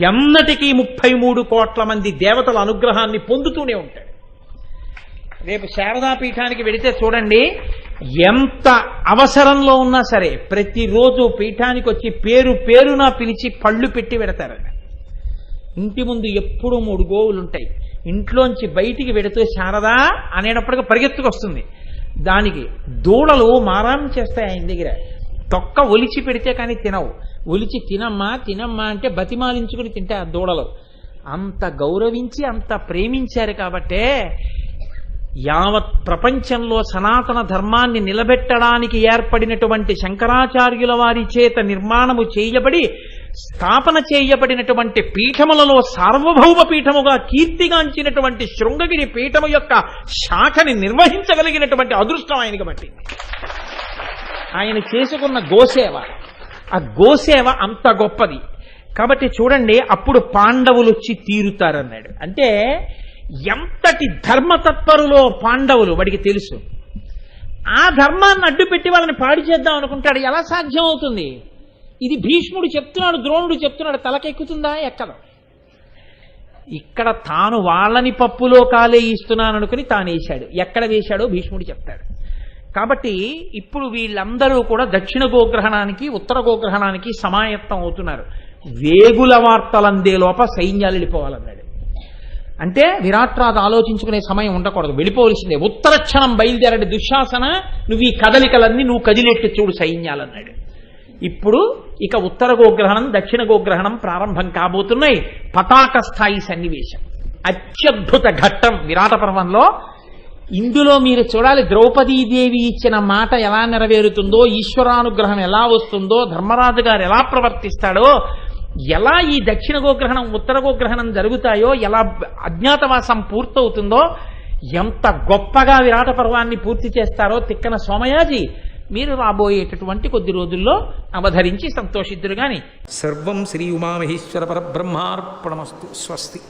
ఎన్నటికీ 33 కోట్ల మంది దేవతల అనుగ్రహాన్ని పొందుతూనే ఉంటాడు. రేపు శారదాపీఠానికి వెడితే చూడండి, ఎంత అవసరంలో ఉన్నా సరే ప్రతిరోజు పీఠానికి వచ్చి పేరు పేరున పిలిచి పళ్ళు పెట్టి పెడతారు. ఇంటి ముందు ఎప్పుడూ 3 గోవులు ఉంటాయి. ఇంట్లోంచి బయటికి వెడితే శారదా అనేటప్పటికీ పరిగెత్తుకొస్తుంది. దానికి దూడలు మారాం చేస్తాయి ఆయన దగ్గర. తొక్క ఒలిచి పెడితే కానీ తినవు. ఒలిచి తినమ్మా తినమ్మా అంటే బతిమాలించుకుని తింటాయి ఆ దూడలు. అంత గౌరవించి అంత ప్రేమించారు కాబట్టే యావత్ ప్రపంచంలో సనాతన ధర్మాన్ని నిలబెట్టడానికి ఏర్పడినటువంటి శంకరాచార్యుల వారి చేత నిర్మాణము చేయబడి స్థాపన చేయబడినటువంటి పీఠములలో సార్వభౌమ పీఠముగా కీర్తిగాంచినటువంటి శృంగగిరి పీఠము యొక్క శాఖని నిర్వహించగలిగినటువంటి అదృష్టం ఆయనకి పట్టింది. ఆయన చేసుకున్న గోసేవ, ఆ గోసేవ అంత గొప్పది. కాబట్టి చూడండి, అప్పుడు పాండవులు వచ్చి తీరుతారన్నాడు. అంటే ఎంతటి ధర్మతత్పరులో పాండవులు వాడికి తెలుసు. ఆ ధర్మాన్ని అడ్డుపెట్టి వాళ్ళని పాడి చేద్దాం అనుకుంటాడు. ఎలా సాధ్యం అవుతుంది? ఇది భీష్ముడు చెప్తున్నాడు, ద్రోణుడు చెప్తున్నాడు, తలకెక్కుతుందా? ఎక్కదు. ఇక్కడ తాను వాళ్ళని పప్పులో కాలే ఇస్తున్నాను అనుకుని తాను వేశాడు. ఎక్కడ వేశాడో భీష్ముడు చెప్తాడు. కాబట్టి ఇప్పుడు వీళ్ళందరూ కూడా దక్షిణ గోగ్రహణానికి ఉత్తర గోగ్రహణానికి సమాయత్తం అవుతున్నారు. వేగుల వార్తలందే లోప సైన్యాలు వెళ్ళిపోవాలన్నాడు. అంటే విరాట్రాజు ఆలోచించుకునే సమయం ఉండకూడదు, వెళ్ళిపోవలసిందే. ఉత్తర క్షణం బయలుదేరడి దుశ్శాసన, నువ్వు ఈ కదలికలన్నీ నువ్వు కదిలేట్టు చూడు సైన్యాలన్నాడు. ఇప్పుడు ఇక ఉత్తర గోగ్రహణం దక్షిణ గోగ్రహణం ప్రారంభం కాబోతున్నాయి. పతాక స్థాయి సన్నివేశం, అత్యద్భుత ఘట్టం విరాట పర్వంలో. ఇందులో మీరు చూడాలి, ద్రౌపదీదేవి ఇచ్చిన మాట ఎలా నెరవేరుతుందో, ఈశ్వరానుగ్రహం ఎలా వస్తుందో, ధర్మరాజు గారు ఎలా ప్రవర్తిస్తాడో, ఎలా ఈ దక్షిణ గోగ్రహణం ఉత్తర గోగ్రహణం జరుగుతాయో, ఎలా అజ్ఞాతవాసం పూర్తవుతుందో, ఎంత గొప్పగా విరాట పర్వాన్ని పూర్తి చేస్తారో తిక్కన సోమయాజి మీరు రాబోయేటటువంటి కొద్ది రోజుల్లో అవధరించి సంతోషిద్దురు గాని. సర్వం శ్రీ ఉమామహేశ్వర పరబ్రహ్మార్పణమస్తు. స్వస్తి.